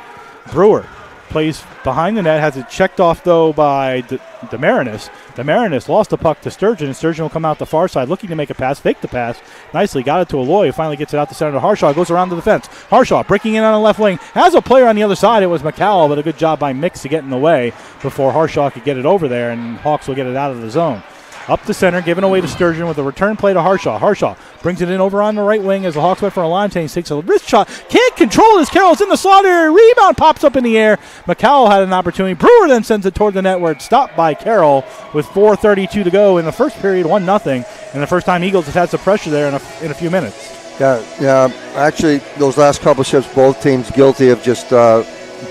[SPEAKER 2] Brewer plays behind the net. Has it checked off, though, by Demarinis. Demarinis lost the puck to Sturgeon, and Sturgeon will come out the far side looking to make a pass. Fake the pass. Nicely got it to Aloy, who finally gets it out the center to Harshaw. Goes around to the fence. Harshaw breaking in on the left wing. Has a player on the other side. It was McCowell, but a good job by Mix to get in the way before Harshaw could get it over there, and Hawks will get it out of the zone. Up the center, given away to Sturgeon with a return play to Harshaw. Harshaw brings it in over on the right wing as the Hawks went for a line change. Takes a wrist shot. Can't control this. Carroll's in the slot area. Rebound pops up in the air. McCowell had an opportunity. Brewer then sends it toward the net where it's stopped by Carroll with 4:32 to go in the first period, 1-0. And the first time Eagles has had some pressure there in a few minutes.
[SPEAKER 3] Yeah. Actually, those last couple shifts, both teams guilty of just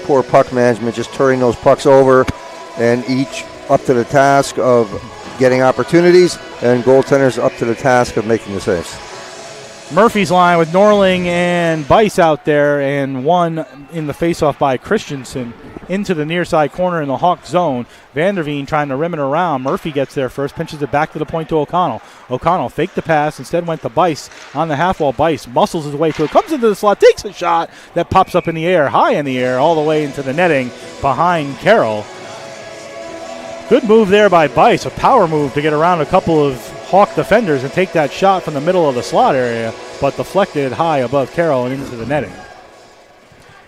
[SPEAKER 3] poor puck management, just turning those pucks over, and each up to the task of getting opportunities, and goaltenders up to the task of making the saves.
[SPEAKER 2] Murphy's line with Norling and Bice out there, and one in the faceoff by Christensen into the near side corner in the Hawk zone. Vanderveen trying to rim it around. Murphy gets there first, pinches it back to the point to O'Connell. O'Connell faked the pass, instead went to Bice on the half wall. Bice muscles his way to it, comes into the slot, takes a shot that pops up in the air, high in the air, all the way into the netting behind Carroll. Good move there by Bice, a power move to get around a couple of Hawk defenders and take that shot from the middle of the slot area, but deflected high above Carroll and into the netting.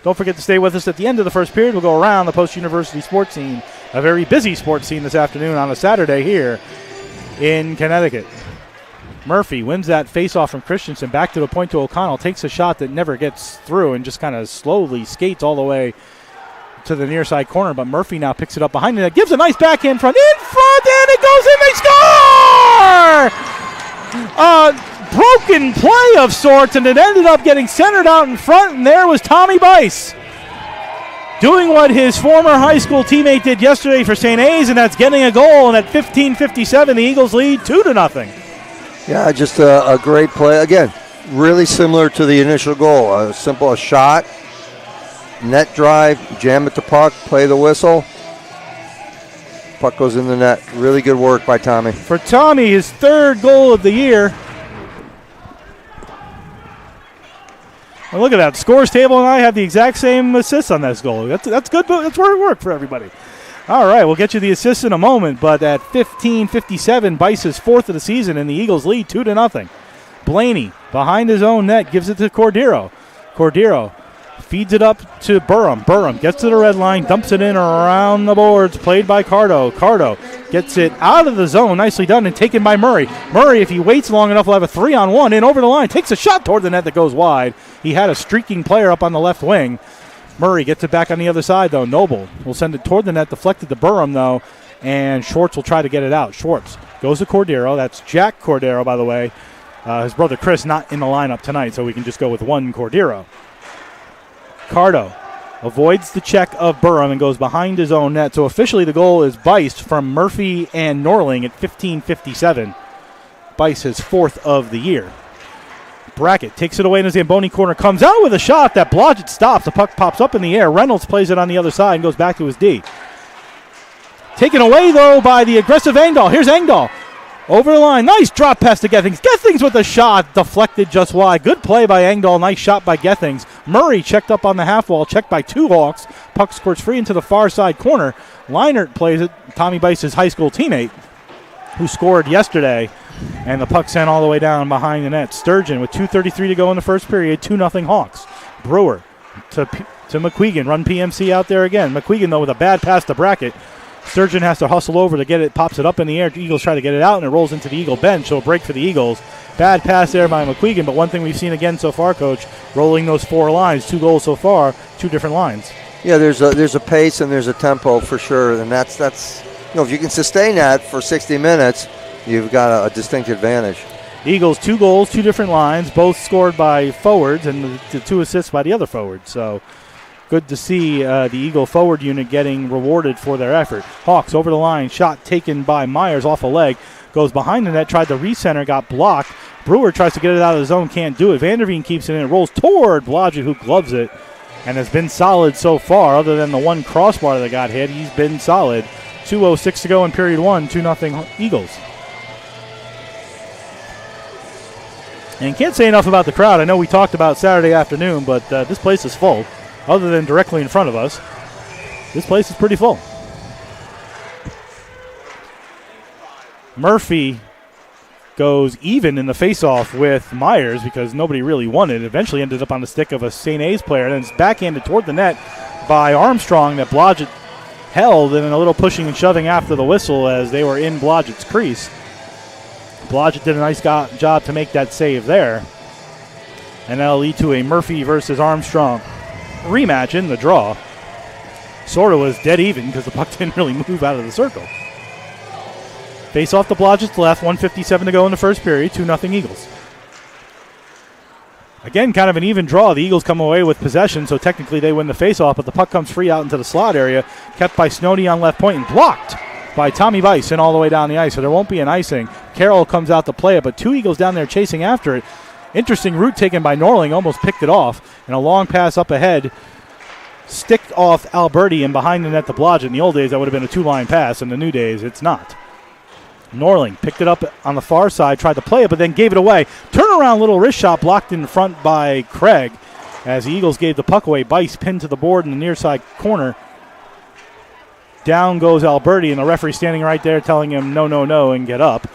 [SPEAKER 2] Don't forget to stay with us at the end of the first period. We'll go around the post-university sports scene, a very busy sports scene this afternoon on a Saturday here in Connecticut. Murphy wins that face-off from Christensen. Back to the point to O'Connell. Takes a shot that never gets through and just kind of slowly skates all the way to the near side corner. But Murphy now picks it up behind it. Gives a nice backhand front. In front, and it goes in. They score! Broken play of sorts, and it ended up getting centered out in front, and there was Tommy Bice doing what his former high school teammate did yesterday for St. A's, and that's getting a goal. And at 15:57, the Eagles lead 2-0.
[SPEAKER 3] Yeah, just a great play. Again, really similar to the initial goal. A simple shot, net drive, jam at the puck, play the whistle. Puck goes in the net. Really good work by Tommy.
[SPEAKER 2] For Tommy, his third goal of the year. And look at that. Scores table and I have the exact same assists on this goal. That's good. That's where it worked for everybody. All right, we'll get you the assists in a moment, but at 15:57, Bice's fourth of the season, and the Eagles lead 2-0. Blaney, behind his own net, gives it to Cordero. Cordero feeds it up to Burham. Burham gets to the red line, dumps it in around the boards, played by Cardo. Cardo gets it out of the zone, nicely done, and taken by Murray. Murray, if he waits long enough, will have a 3-on-1 in over the line. Takes a shot toward the net that goes wide. He had a streaking player up on the left wing. Murray gets it back on the other side, though. Noble will send it toward the net, deflected to Burham, though, and Schwartz will try to get it out. Schwartz goes to Cordero. That's Jack Cordero, by the way. His brother Chris not in the lineup tonight, so we can just go with one Cordero. Cardo avoids the check of Burham and goes behind his own net. So officially the goal is Bice from Murphy and Norling at 15:57. Bice his fourth of the year. Brackett takes it away in the Zamboni corner, comes out with a shot that Blodgett stops. The puck pops up in the air. Reynolds plays it on the other side and goes back to his D. Taken away, though, by the aggressive Engdahl. Here's Engdahl. Over the line. Nice drop pass to Gethings. Gethings with a shot. Deflected just wide. Good play by Engdahl. Nice shot by Gethings. Murray checked up on the half wall. Checked by two Hawks. Puck squirts free into the far side corner. Leinert plays it. Tommy Bice's high school teammate who scored yesterday. And the puck sent all the way down behind the net. Sturgeon with 2:33 to go in the first period. 2-0 Hawks. Brewer to McQuegan. Run PMC out there again. McQuegan, though, with a bad pass to Brackett. Sturgeon has to hustle over to get it. Pops it up in the air. Eagles try to get it out, and it rolls into the Eagle bench. So a break for the Eagles. Bad pass there by McQuegan, but one thing we've seen again so far, Coach, rolling those four lines. 2 goals so far, 2 different lines.
[SPEAKER 3] Yeah, there's a pace and there's a tempo for sure, and that's if you can sustain that for 60 minutes, you've got a distinct advantage.
[SPEAKER 2] Eagles 2 goals, 2 different lines, both scored by forwards, and the 2 assists by the other forwards. So good to see the Eagle forward unit getting rewarded for their effort. Hawks over the line, shot taken by Myers off a leg, goes behind the net, tried to recenter, got blocked. Brewer tries to get it out of the zone, can't do it. Vanderveen keeps it in, it rolls toward Blodgett, who gloves it, and has been solid so far. Other than the one crossbar that got hit, he's been solid. 2:06 to go in period 1, 2-0 Eagles. And can't say enough about the crowd. I know we talked about Saturday afternoon, but this place is full. Other than directly in front of us, this place is pretty full. Murphy goes even in the faceoff with Myers because nobody really won it. Eventually ended up on the stick of a St. A's player, and then it's backhanded toward the net by Armstrong that Blodgett held, and a little pushing and shoving after the whistle as they were in Blodgett's crease. Blodgett did a nice job to make that save there. And that'll lead to a Murphy versus Armstrong rematch in the draw. Sort of was dead even because the puck didn't really move out of the circle. Face off to Blodgett's left, 1:57 to go in the first period, 2-0 Eagles. Again, kind of an even draw. The Eagles come away with possession, so technically they win the face-off, but the puck comes free out into the slot area, kept by Snowdy on left point and blocked by Tommy Bice and all the way down the ice, so there won't be an icing. Carroll comes out to play it, but 2 Eagles down there chasing after it. Interesting route taken by Norling, almost picked it off, and a long pass up ahead, sticked off Alberti and behind the net to Blodgett. In the old days, that would have been a 2-line pass. In the new days, it's not. Norling picked it up on the far side, tried to play it, but then gave it away. Turnaround little wrist shot blocked in front by Craig as the Eagles gave the puck away. Bice pinned to the board in the near side corner. Down goes Alberti, and the referee standing right there telling him no, and get up.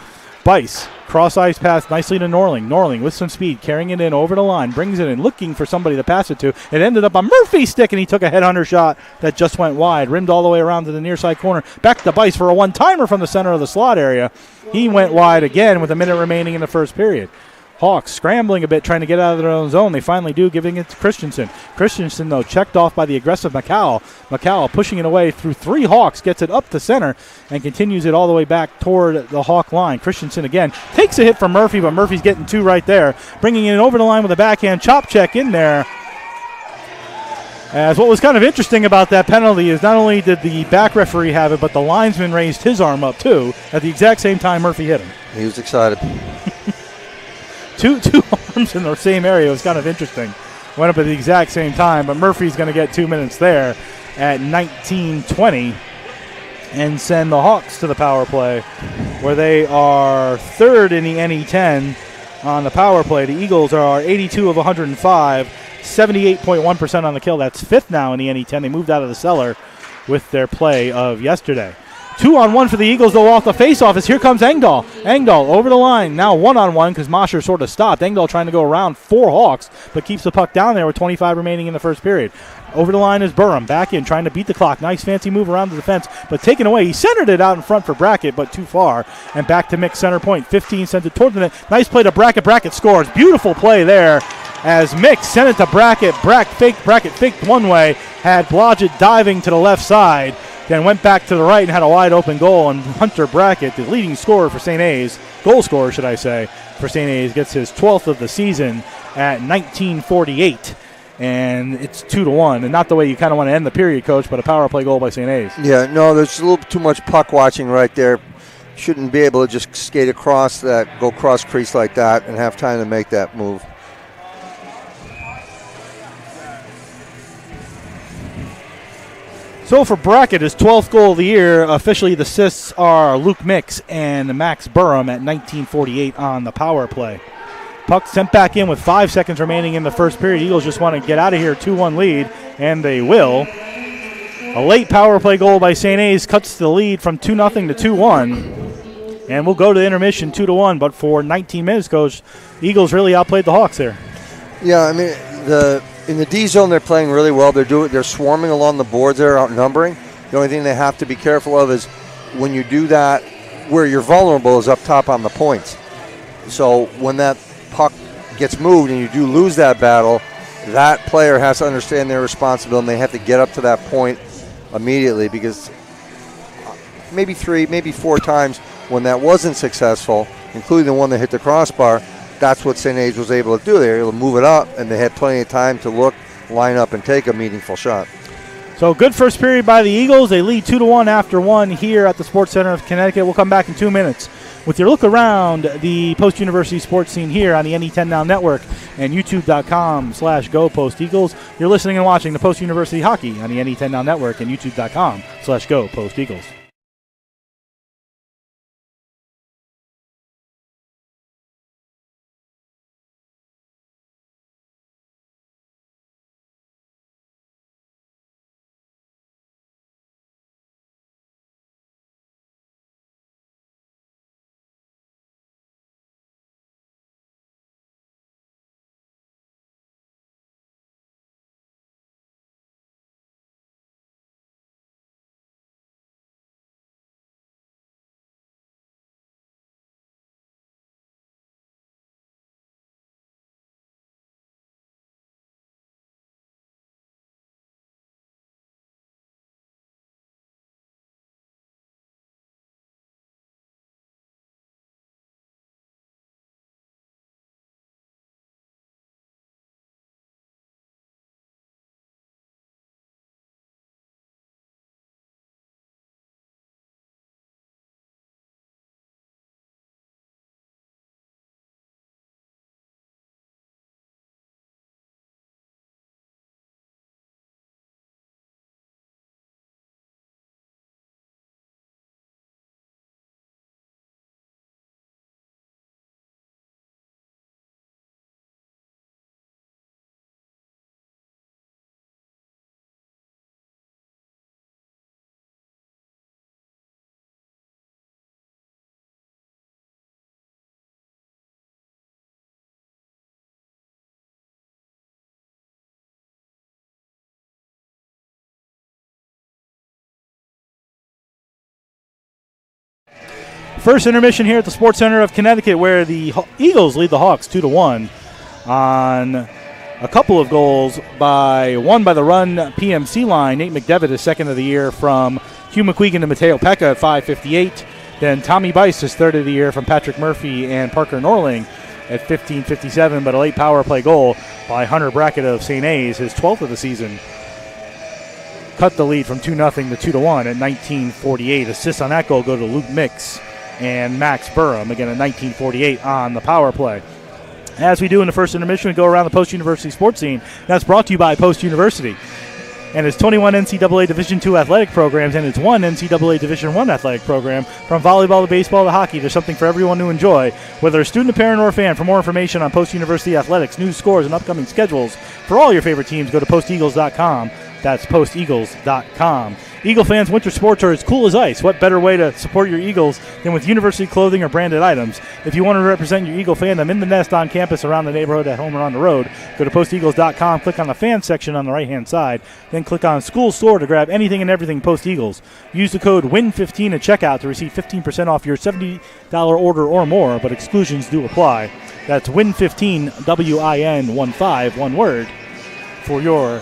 [SPEAKER 2] Bice Cross ice pass nicely to Norling. Norling with some speed, carrying it in over the line, brings it in, looking for somebody to pass it to. It ended up on Murphy's stick, and he took a headhunter shot that just went wide, rimmed all the way around to the near side corner. Back to Bice for a one-timer from the center of the slot area. He went wide again with a minute remaining in the first period. Hawks scrambling a bit, trying to get out of their own zone. They finally do, giving it to Christensen. Christensen, though, checked off by the aggressive McCowell. McCowell pushing it away through 3 Hawks, gets it up to center, and continues it all the way back toward the Hawk line. Christensen again takes a hit from Murphy, but Murphy's getting 2 right there. Bringing it over the line with a backhand chop check in there. As what was kind of interesting about that penalty is not only did the back referee have it, but the linesman raised his arm up too at the exact same time Murphy hit him.
[SPEAKER 3] He was excited.
[SPEAKER 2] Two arms in the same area. It was kind of interesting. Went up at the exact same time, but Murphy's going to get 2 minutes there at 19:20 and send the Hawks to the power play, where they are third in the NE10 on the power play. The Eagles are 82 of 105, 78.1% on the kill. That's fifth now in the NE10. They moved out of the cellar with their play of yesterday. 2-on-1 for the Eagles, though, off the faceoff as here comes Engdahl. Engdahl over the line. Now 1-on-1 because Mosher sort of stopped. Engdahl trying to go around 4 Hawks, but keeps the puck down there with 25 remaining in the first period. Over the line is Burham. Back in, trying to beat the clock. Nice fancy move around the defense, but taken away. He centered it out in front for Brackett, but too far. And back to Mick, center point. 15 sent it toward the net. Nice play to Brackett. Brackett scores. Beautiful play there as Mick sent it to Brackett. Brackett faked one way, had Blodgett diving to the left side, then went back to the right and had a wide open goal. And Hunter Brackett, the leading scorer for St. A's, goal scorer, should I say, for St. A's, gets his 12th of the season at 19:48. And it's 2-1, and not the way you kind of want to end the period, Coach, but a power play goal by St. A's.
[SPEAKER 3] Yeah, no, there's a little too much puck watching right there. Shouldn't be able to just skate across that, go cross crease like that, and have time to make that move.
[SPEAKER 2] So for Brackett, his 12th goal of the year, officially the assists are Luke Mix and Max Burham at 19:48 on the power play. Puck sent back in with 5 seconds remaining in the first period. Eagles just want to get out of here, 2-1 lead, and they will. A late power play goal by St. A's cuts the lead from 2-0 to 2-1. And we'll go to the intermission 2-1, but for 19 minutes, Coach, Eagles really outplayed the Hawks there.
[SPEAKER 3] Yeah, I mean, in the D zone, they're playing really well. They're swarming along the boards. They're outnumbering. The only thing they have to be careful of is when you do that, where you're vulnerable is up top on the points. So when that puck gets moved and you do lose that battle, that player has to understand their responsibility, and they have to get up to that point immediately, because maybe 3, maybe 4 times when that wasn't successful, including the one that hit the crossbar, that's what St. A's was able to do. They were able to move it up, and they had plenty of time to look, line up, and take a meaningful shot.
[SPEAKER 2] So good first period by the Eagles. They lead 2-1 after 1 here at the Sports Center of Connecticut. We'll come back in 2 minutes with your look around the post-university sports scene here on the NE10 Now Network and youtube.com/Go Post Eagles. You're listening and watching the post-university hockey on the NE10 Now Network and youtube.com/Go Post Eagles. First intermission here at the Sports Center of Connecticut, where the Eagles lead the Hawks 2-1 on a couple of goals one by the run PMC line. Nate McDevitt is second of the year from Hugh McQuegan and Mateo Pekka at 5:58. Then Tommy Bice is third of the year from Patrick Murphy and Parker Norling at 15:57, but a late power play goal by Hunter Brackett of St. A's, his 12th of the season, cut the lead from 2-0 to 2-1 at 19:48. Assists on that goal go to Luke Mix and Max Burham, again at 19:48 on the power play. As we do in the first intermission, we go around the post-university sports scene. That's brought to you by Post University and its 21 NCAA Division II athletic programs and its 1 NCAA Division I athletic program. From volleyball to baseball to hockey, there's something for everyone to enjoy, whether a student, a parent, or a fan. For more information on Post-University athletics, news, scores, and upcoming schedules for all your favorite teams, go to posteagles.com. That's posteagles.com. Eagle fans, winter sports are as cool as ice. What better way to support your Eagles than with university clothing or branded items? If you want to represent your Eagle fandom in the nest, on campus, around the neighborhood, at home, or on the road, go to posteagles.com, click on the fan section on the right-hand side, then click on School Store to grab anything and everything Post Eagles. Use the code WIN15 at checkout to receive 15% off your $70 order or more, but exclusions do apply. That's WIN15, WIN15, one word, for your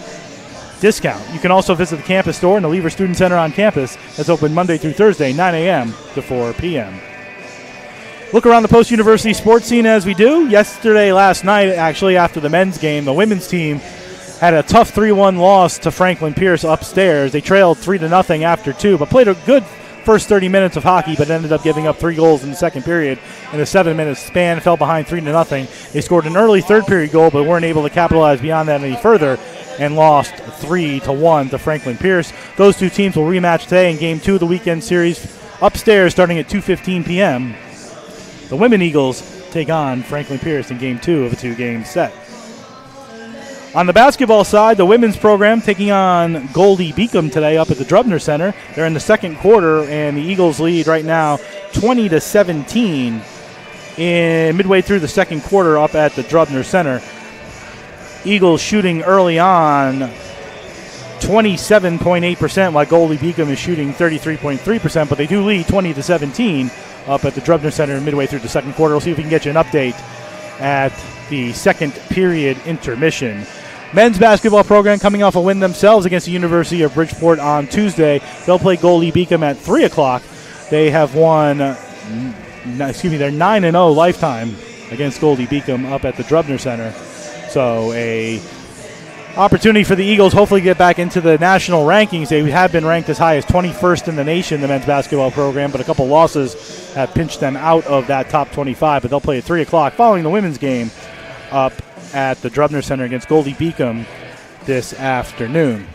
[SPEAKER 2] discount. You can also visit the campus store and the Lever Student Center on campus. That's open Monday through Thursday, 9 a.m. to 4 p.m. Look around the post-university sports scene as we do. Last night, actually, after the men's game, the women's team had a tough 3-1 loss to Franklin Pierce upstairs. They trailed 3-0 after 2, but played a good first 30 minutes of hockey, but ended up giving up 3 goals in the second period in a 7-minute span. Fell behind 3-0. They scored an early third period goal, but weren't able to capitalize beyond that any further, and lost 3-1 to Franklin Pierce. Those two teams will rematch today in Game 2 of the weekend series upstairs starting at 2:15 p.m. The Women Eagles take on Franklin Pierce in Game 2 of a 2-game set. On the basketball side, the women's program taking on Goldie Beacom today up at the Drubner Center. They're in the second quarter, and the Eagles lead right now 20-17 midway through the second quarter up at the Drubner Center. Eagles shooting early on 27.8%, while Goldie Beacom is shooting 33.3%, but they do lead 20-17 up at the Drubner Center midway through the second quarter. We'll see if we can get you an update at the second period intermission. Men's basketball program coming off a win themselves against the University of Bridgeport on Tuesday. They'll play Goldie Beacom at 3 o'clock. They have won, they're 9-0 lifetime against Goldie Beacom up at the Drubner Center. So a opportunity for the Eagles hopefully get back into the national rankings. They have been ranked as high as 21st in the nation, the men's basketball program, but a couple losses have pinched them out of that top 25. But they'll play at 3 o'clock following the women's game up at the Drubner Center against Goldie Beacom this afternoon.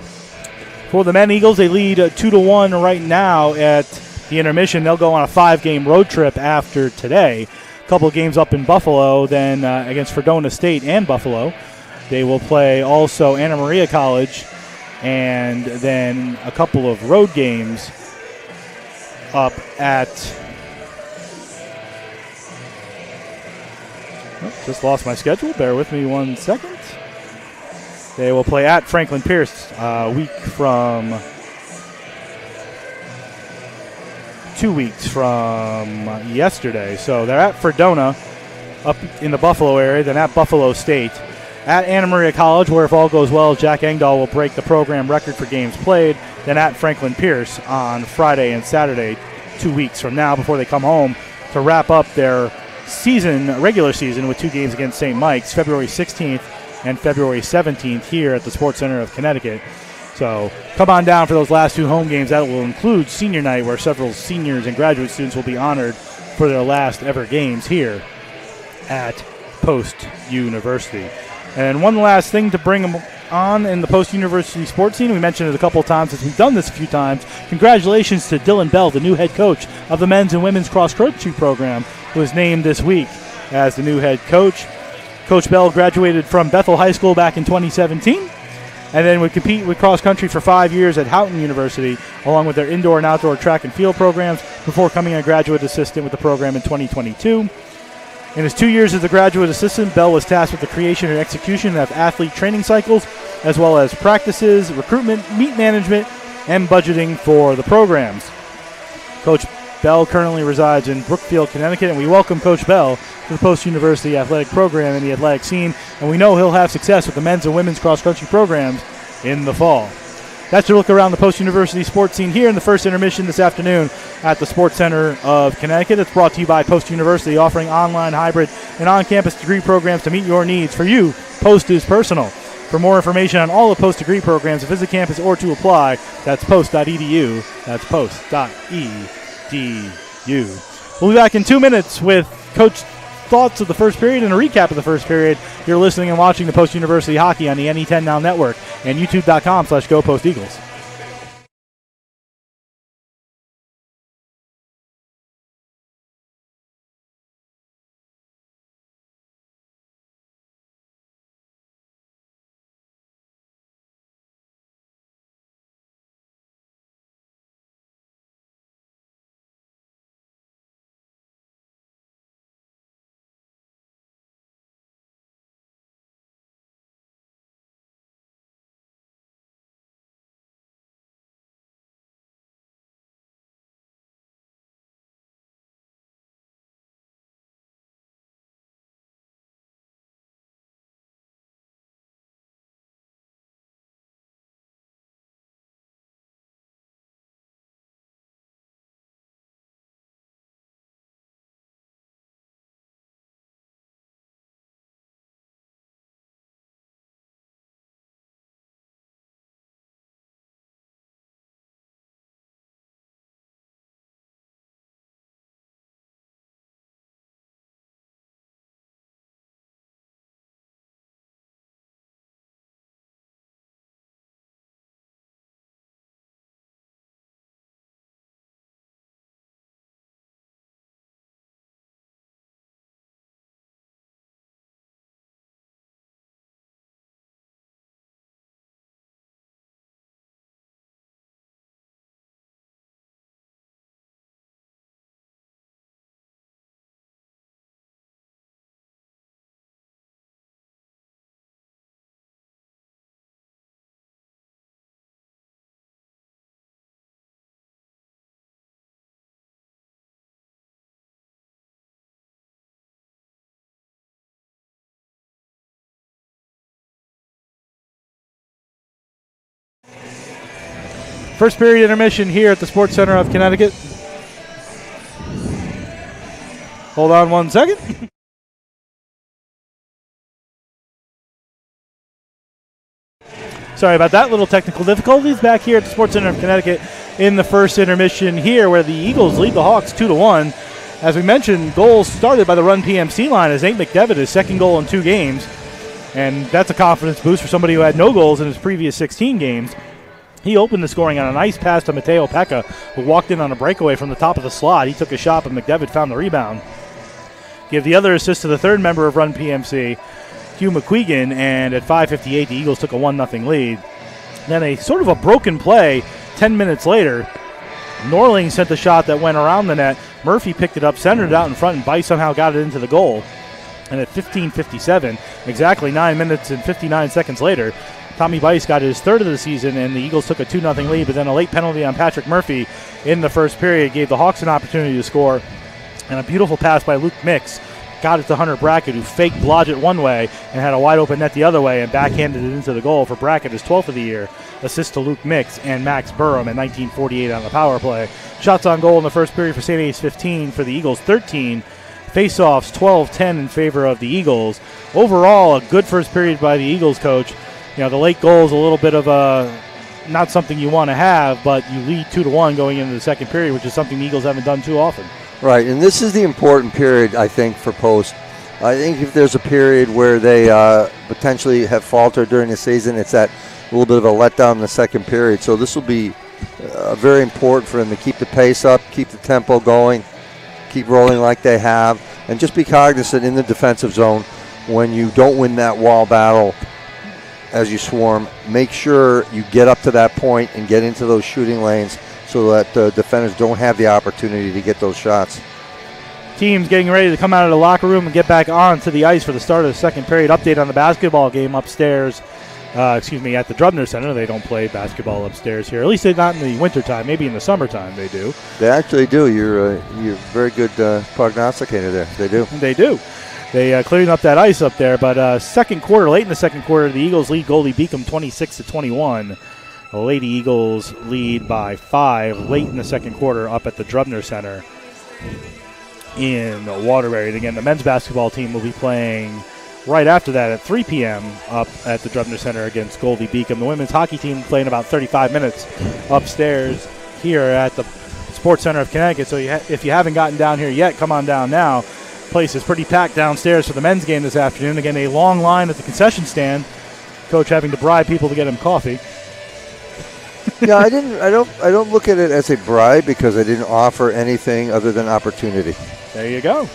[SPEAKER 2] For the men Eagles, they lead 2-1 right now at the intermission. They'll go on a 5-game road trip after today. Couple of games up in Buffalo, then against Fredonia State and Buffalo. They will play also Anna Maria College, and then a couple of road games up at... just lost my schedule. Bear with me 1 second. They will play at Franklin Pierce a week from... 2 weeks from yesterday. So they're at Fredonia up in the Buffalo area, then at Buffalo State. At Anna Maria College, where if all goes well, Jack Engdahl will break the program record for games played. Then at Franklin Pierce on Friday and Saturday, 2 weeks from now, before they come home to wrap up their regular season with 2 games against St. Mike's, February 16th and February 17th here at the Sports Center of Connecticut. So come on down for those last 2 home games. That will include senior night, where several seniors and graduate students will be honored for their last ever games here at Post University. And one last thing to bring them on in the post-university sports scene. We mentioned it a couple of times since we've done this a few times. Congratulations to Dylan Bell, the new head coach of the men's and women's cross-country program, who was named this week as the new head coach. Coach Bell graduated from Bethel High School back in 2017. And then would compete with cross-country for 5 years at Houghton University, along with their indoor and outdoor track and field programs, before becoming a graduate assistant with the program in 2022. In his 2 years as a graduate assistant, Bell was tasked with the creation and execution of athlete training cycles, as well as practices, recruitment, meet management, and budgeting for the programs. Coach Bell currently resides in Brookfield, Connecticut, and we welcome Coach Bell to the Post University athletic program and the athletic scene, and we know he'll have success with the men's and women's cross-country programs in the fall. That's your look around the Post University sports scene here in the first intermission this afternoon at the Sports Center of Connecticut. It's brought to you by Post University, offering online, hybrid, and on-campus degree programs to meet your needs. For you, Post is personal. For more information on all the Post degree programs, to visit campus or to apply, that's post.edu. That's post.edu. We'll be back in 2 minutes with Coach thoughts of the first period and a recap of the first period. You're listening and watching the Post University Hockey on the NE10 Now Network and youtube.com/GoPostEagles. First period intermission here at the Sports Center of Connecticut. Hold on 1 second. Sorry about that. Little technical difficulties back here at the Sports Center of Connecticut in the first intermission here, where the Eagles lead the Hawks 2-1. As we mentioned, goals started by the Run PMC line as Nate McDevitt, his second goal in 2 games. And that's a confidence boost for somebody who had no goals in his previous 16 games. He opened the scoring on a nice pass to Mateo Pekka, who walked in on a breakaway from the top of the slot. He took a shot, but McDevitt found the rebound. Give the other assist to the third member of Run PMC, Hugh McQuegan, and at 5:58, the Eagles took a 1-0 lead. Then a sort of a broken play 10 minutes later. Norling sent the shot that went around the net. Murphy picked it up, centered it out in front, and Bice somehow got it into the goal. And at 15:57, exactly 9 minutes and 59 seconds later, Tommy Bice got his third of the season, and the Eagles took a 2-0 lead, but then a late penalty on Patrick Murphy in the first period gave the Hawks an opportunity to score. And a beautiful pass by Luke Mix got it to Hunter Brackett, who faked Blodgett one way and had a wide-open net the other way and backhanded it into the goal for Brackett, his 12th of the year. Assist to Luke Mix and Max Burham at 19:48 on the power play. Shots on goal in the first period for St. A's 15, for the Eagles 13. Face-offs 12-10 in favor of the Eagles. Overall, a good first period by the Eagles, coach. You know, the late goal is a little bit of a not something you want to have, but you lead 2-1 going into the second period, which is something the Eagles haven't done too often. Right, and this is the important period, I think, for Post. I think if there's a period where they potentially have faltered during the season, it's that little bit of a letdown in the second period. So this will be very important for them to keep the pace up, keep the tempo going, keep rolling like they have, and just be cognizant in the defensive zone when you don't win that wall battle as you swarm. Make sure you get up to that point and get into those shooting lanes so that the defenders don't have the opportunity to get those shots. Teams getting ready to come out of the locker room and get back onto the ice for the start of the second period. Update on the basketball game upstairs at the Drubner Center. They don't play basketball upstairs here. At least they're not in the wintertime. Maybe in the summertime they do.
[SPEAKER 3] They actually do. You're very good prognosticator there. They do.
[SPEAKER 2] They do. They clearing up that ice up there. But late in the second quarter, the Eagles lead Goldie Beacom 26-21. The Lady Eagles lead by 5 late in the second quarter up at the Drubner Center in Waterbury. And again, the men's basketball team will be playing right after that at 3 p.m. up at the Drubner Center against Goldie Beacom. The women's hockey team playing about 35 minutes upstairs here at the Sports Center of Connecticut. So if you haven't gotten down here yet, come on down now. Place is pretty packed downstairs for the men's game this afternoon. Again, a long line at the concession stand. Coach having to bribe people to get him coffee.
[SPEAKER 3] Yeah, I don't look at it as a bribe because I didn't offer anything other than opportunity.
[SPEAKER 2] There you go.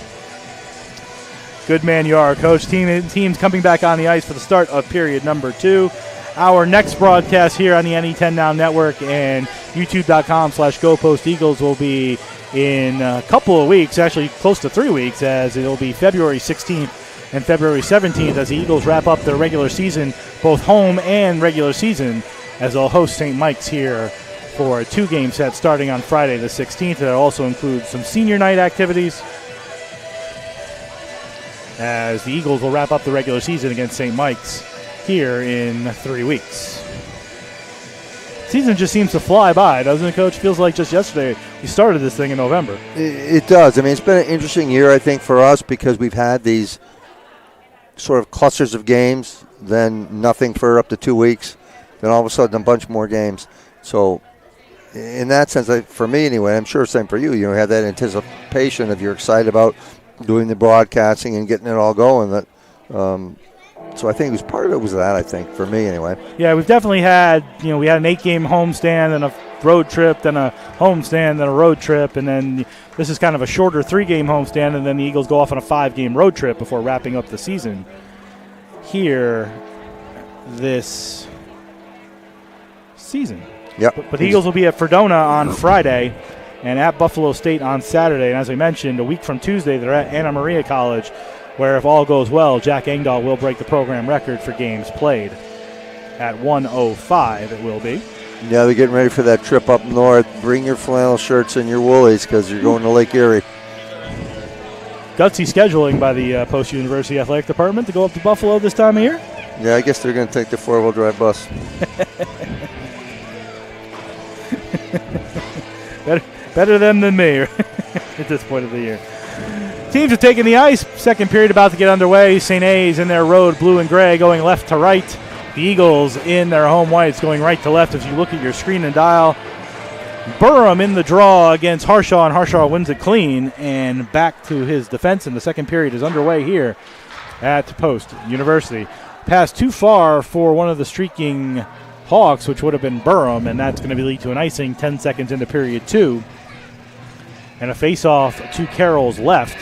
[SPEAKER 2] Good man you are, Coach. Team's coming back on the ice for the start of period number 2. Our next broadcast here on the NE10 Now Network and youtube.com/GoPostEagles will be in a couple of weeks, actually close to 3 weeks, as it'll be February 16th and February 17th as the Eagles wrap up their regular season, both home and regular season, as they'll host St. Mike's here for a 2-game set starting on Friday the 16th. That also includes some senior night activities, as the Eagles will wrap up the regular season against St. Mike's here in 3 weeks. Season just seems to fly by, doesn't it, Coach? Feels like just yesterday we started this thing in November.
[SPEAKER 3] It does. I mean, it's been an interesting year, I think, for us because we've had these sort of clusters of games, then nothing for up to 2 weeks, then all of a sudden a bunch more games. So in that sense, for me anyway, I'm sure same for you, you have that anticipation of you're excited about doing the broadcasting and getting it all going. That so I think part of it was that, I think, for me anyway.
[SPEAKER 2] Yeah, we've definitely had, we had an 8-game homestand and a road trip, then a homestand, then a road trip, and then this is kind of a shorter 3-game homestand, and then the Eagles go off on a 5-game road trip before wrapping up the season here this season.
[SPEAKER 3] Yep.
[SPEAKER 2] But the Eagles will be at Fredonia on Friday and at Buffalo State on Saturday. And as I mentioned, a week from Tuesday, they're at Anna Maria College, where if all goes well, Jack Engdahl will break the program record for games played. At 105 it will be.
[SPEAKER 3] Yeah, they're getting ready for that trip up north. Bring your flannel shirts and your woolies because you're going to Lake Erie.
[SPEAKER 2] Gutsy scheduling by the Post University Athletic Department to go up to Buffalo this time of year.
[SPEAKER 3] Yeah, I guess they're going to take the 4-wheel drive bus.
[SPEAKER 2] Better them than me at this point of the year. Teams are taking the ice. Second period about to get underway. St. A's in their road, blue and gray, going left to right. The Eagles in their home whites, going right to left as you look at your screen and dial. Burham in the draw against Harshaw, and Harshaw wins it clean. And back to his defense, and the second period is underway here at Post University. Pass too far for one of the streaking Hawks, which would have been Burham, and that's going to lead to an icing 10 seconds into period 2. And a face-off to Carroll's left,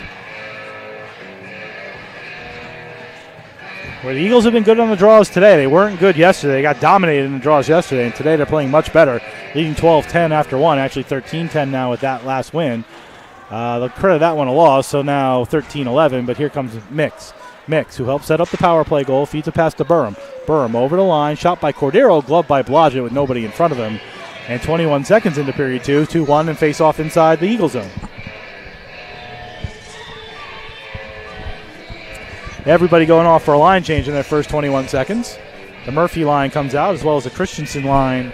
[SPEAKER 2] where the Eagles have been good on the draws today. They weren't good yesterday. They got dominated in the draws yesterday, and today they're playing much better, leading 12-10 after one, actually 13-10 now with that last win. They'll credit that one a loss, so now 13-11, but here comes Mix, who helps set up the power play goal, feeds a pass to Burham. Burham over the line, shot by Cordero, gloved by Blodgett with nobody in front of him. And 21 seconds into period 2, 2-1, and face off inside the Eagle zone. Everybody going off for a line change in their first 21 seconds. The Murphy line comes out, as well as the Christensen line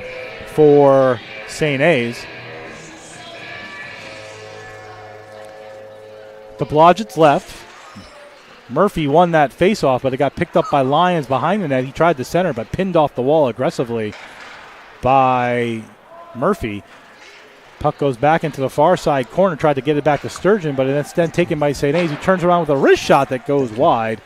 [SPEAKER 2] for St. A's. The Blodgett's left. Murphy won that face-off, but it got picked up by Lyons behind the net. He tried to center, but pinned off the wall aggressively by Murphy. Puck goes back into the far side corner, tried to get it back to Sturgeon, but it's then taken by St. A's, who turns around with a wrist shot that goes wide,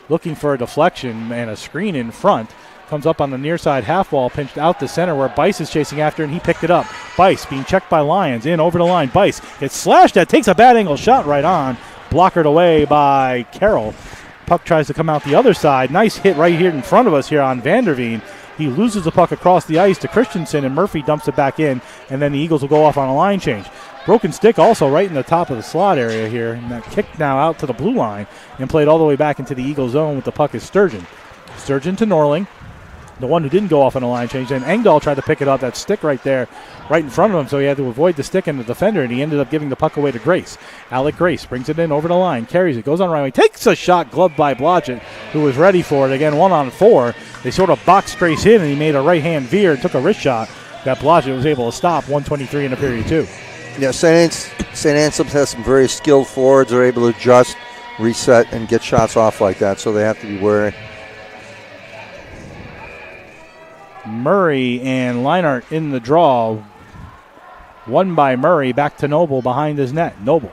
[SPEAKER 2] looking for a deflection and a screen in front. Comes up on the near side half wall, pinched out the center where Bice is chasing after, and he picked it up. Bice being checked by Lyons, in over the line. Bice gets slashed at, takes a bad angle shot right on, blockered away by Carroll. Puck tries to come out the other side. Nice hit right here in front of us here on Vanderveen. He loses the puck across the ice to Christensen, and Murphy dumps it back in, and then the Eagles will go off on a line change. Broken stick also right in the top of the slot area here, and that kick now out to the blue line and played all the way back into the Eagle zone with the puck is Sturgeon. Sturgeon to Norling. the one who didn't go off on a line change. And Engdahl tried to pick it up, that stick right there, right in front of him, so he had to avoid the stick and the defender, and he ended up giving the puck away to Grace. Alec Grace brings it in over the line, carries it, goes on right wing, takes a shot, gloved by Blodgett, who was ready for it. Again, 1-on-4. They sort of boxed Grace in, and he made a right-hand veer and took a wrist shot that Blodgett was able to stop. 1:23 in the period, too.
[SPEAKER 3] Yeah, St. Anselm has some very skilled forwards. They're able to adjust, reset, and get shots off like that, so they have to be wary.
[SPEAKER 2] Murray and Leinart in the draw. Won by Murray, back to Noble behind his net. Noble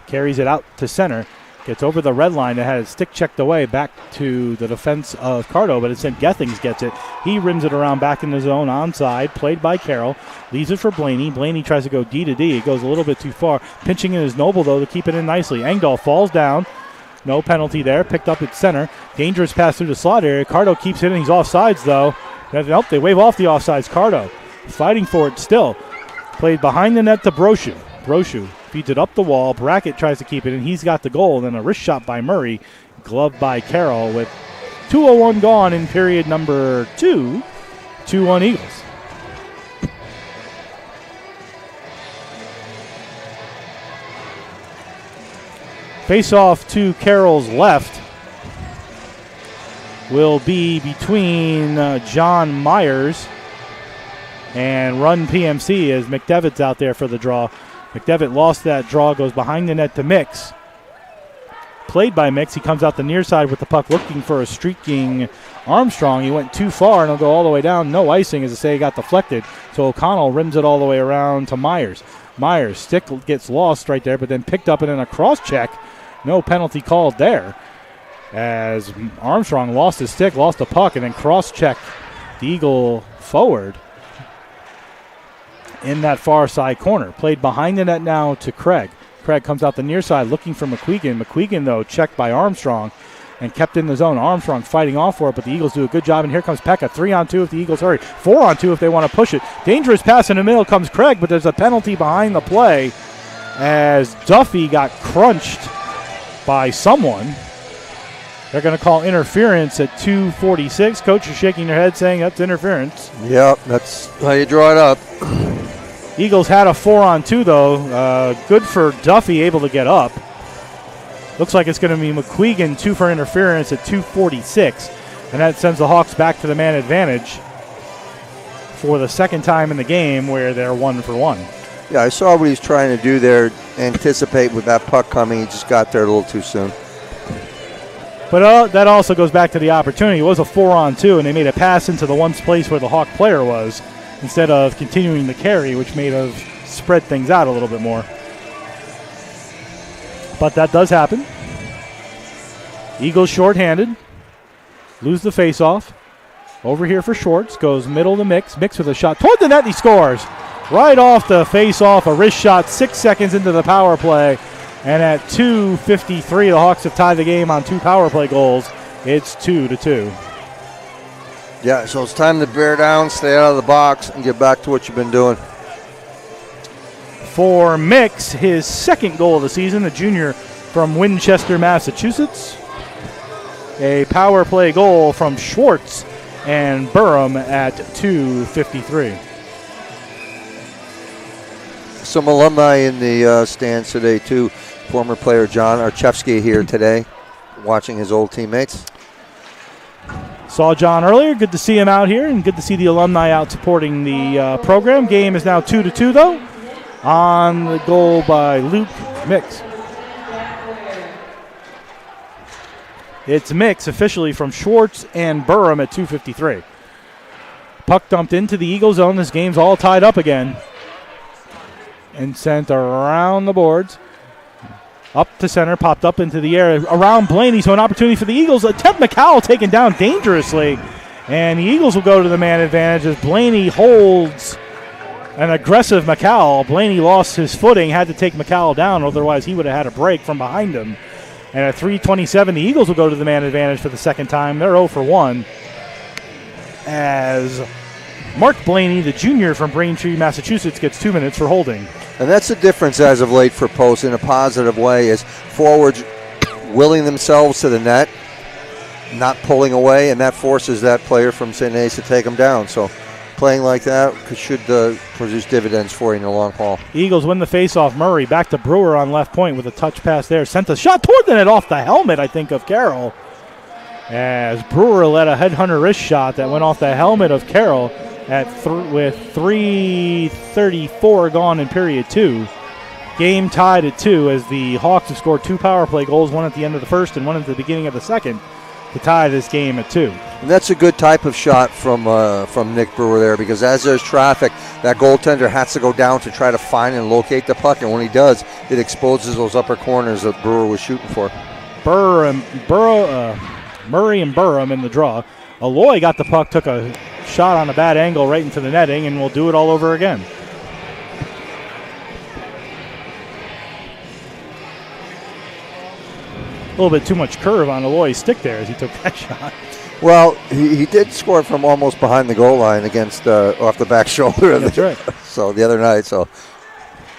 [SPEAKER 2] carries it out to center. Gets over the red line that had his stick checked away back to the defense of Cardo, but instead Gethings gets it. He rims it around back in the zone, onside, played by Carroll. Leaves it for Blaney. Blaney tries to go D to D. It goes a little bit too far. Pinching in is Noble, though, to keep it in nicely. Engdahl falls down. No penalty there. Picked up at center. Dangerous pass through the slot area. Cardo keeps it in. He's offsides, though. Nope, they wave off the offsides. Cardo fighting for it still. Played behind the net to Brochu. Brochu feeds it up the wall. Brackett tries to keep it in. He's got the goal. Then a wrist shot by Murray. Gloved by Carroll with 2:01 gone in period number 2. 2-1 Eagles. Face off to Carroll's left will be between John Myers and Run PMC as McDevitt's out there for the draw. McDevitt lost that draw, goes behind the net to Mix. Played by Mix. He comes out the near side with the puck looking for a streaking Armstrong. He went too far and he'll go all the way down. No icing as I say, got deflected. So O'Connell rims it all the way around to Myers. Myers, stick gets lost right there, but then picked up and then a cross check. No penalty called there as Armstrong lost his stick, lost the puck, and then cross-checked the Eagle forward in that far side corner. Played behind the net now to Craig. Craig comes out the near side looking for McQuegan. McQuegan, though, checked by Armstrong and kept in the zone. Armstrong fighting off for it, but the Eagles do a good job, and here comes Pekka. 3-on-2 if the Eagles hurry. 4-on-2 if they want to push it. Dangerous pass in the middle comes Craig, but there's a penalty behind the play as Duffy got crunched by someone. They're going to call interference at 2:46. Coach is shaking their head saying that's interference.
[SPEAKER 3] Yep, that's how you draw it up.
[SPEAKER 2] Eagles had a 4-on-2, though. Good for Duffy, able to get up. Looks like it's going to be McQuegan, 2 for interference at 2:46. And that sends the Hawks back to the man advantage for the second time in the game where they're 1-for-1.
[SPEAKER 3] Yeah, I saw what he's trying to do there, anticipate with that puck coming. He just got there a little too soon.
[SPEAKER 2] But that also goes back to the opportunity. It was a 4-on-2, and they made a pass into the one place where the Hawk player was instead of continuing the carry, which may have spread things out a little bit more. But that does happen. Eagles shorthanded. Lose the faceoff. Over here for Schwartz. Goes middle to Mix. Mix with a shot toward the net, and he scores. Right off the face-off, a wrist shot 6 seconds into the power play. And at 2:53, the Hawks have tied the game on 2 power play goals. It's 2-2.
[SPEAKER 3] Yeah, so it's time to bear down, stay out of the box, and get back to what you've been doing.
[SPEAKER 2] For Mix, his second goal of the season, the junior from Winchester, Massachusetts. A power play goal from Schwartz and Burham at 2:53.
[SPEAKER 3] Some alumni in the stands today, too. Former player John Archevsky here today, watching his old teammates.
[SPEAKER 2] Saw John earlier. Good to see him out here, and good to see the alumni out supporting the program. Game is now 2-2, though, on the goal by Luke Mix. It's Mix officially from Schwartz and Burham at 2:53. Puck dumped into the Eagle zone. This game's all tied up again. And sent around the boards. Up to center, popped up into the air. Around Blaney, so an opportunity for the Eagles. Attempt McCowell taken down dangerously. And the Eagles will go to the man advantage as Blaney holds an aggressive McCowell. Blaney lost his footing, had to take McCowell down, otherwise he would have had a break from behind him. And at 3:27, the Eagles will go to the man advantage for the second time. They're 0-for-1 as Mark Blaney, the junior from Braintree, Massachusetts, gets 2 minutes for holding.
[SPEAKER 3] And that's the difference as of late for Post in a positive way, is forwards willing themselves to the net not pulling away, and that forces that player from St. A's to take him down. So playing like that should produce dividends for you in the long haul.
[SPEAKER 2] Eagles win the faceoff. Murray back to Brewer on left point with a touch pass there. Sent a shot toward the net off the helmet, I think, of Carroll. As Brewer led a headhunter wrist shot that went off the helmet of Carroll with 3:34 gone in period 2. Game tied at 2 as the Hawks have scored 2 power play goals, one at the end of the first and one at the beginning of the second, to tie this game at 2.
[SPEAKER 3] And that's a good type of shot from Nick Brewer there, because as there's traffic, that goaltender has to go down to try to find and locate the puck, and when he does, it exposes those upper corners that Brewer was shooting for.
[SPEAKER 2] Murray and Burham in the draw. Aloy got the puck, took a shot on a bad angle right into the netting, and we'll do it all over again. A little bit too much curve on Aloy's stick there as he took that shot.
[SPEAKER 3] Well, he did score from almost behind the goal line against off the back shoulder.
[SPEAKER 2] That's right.
[SPEAKER 3] So the other night,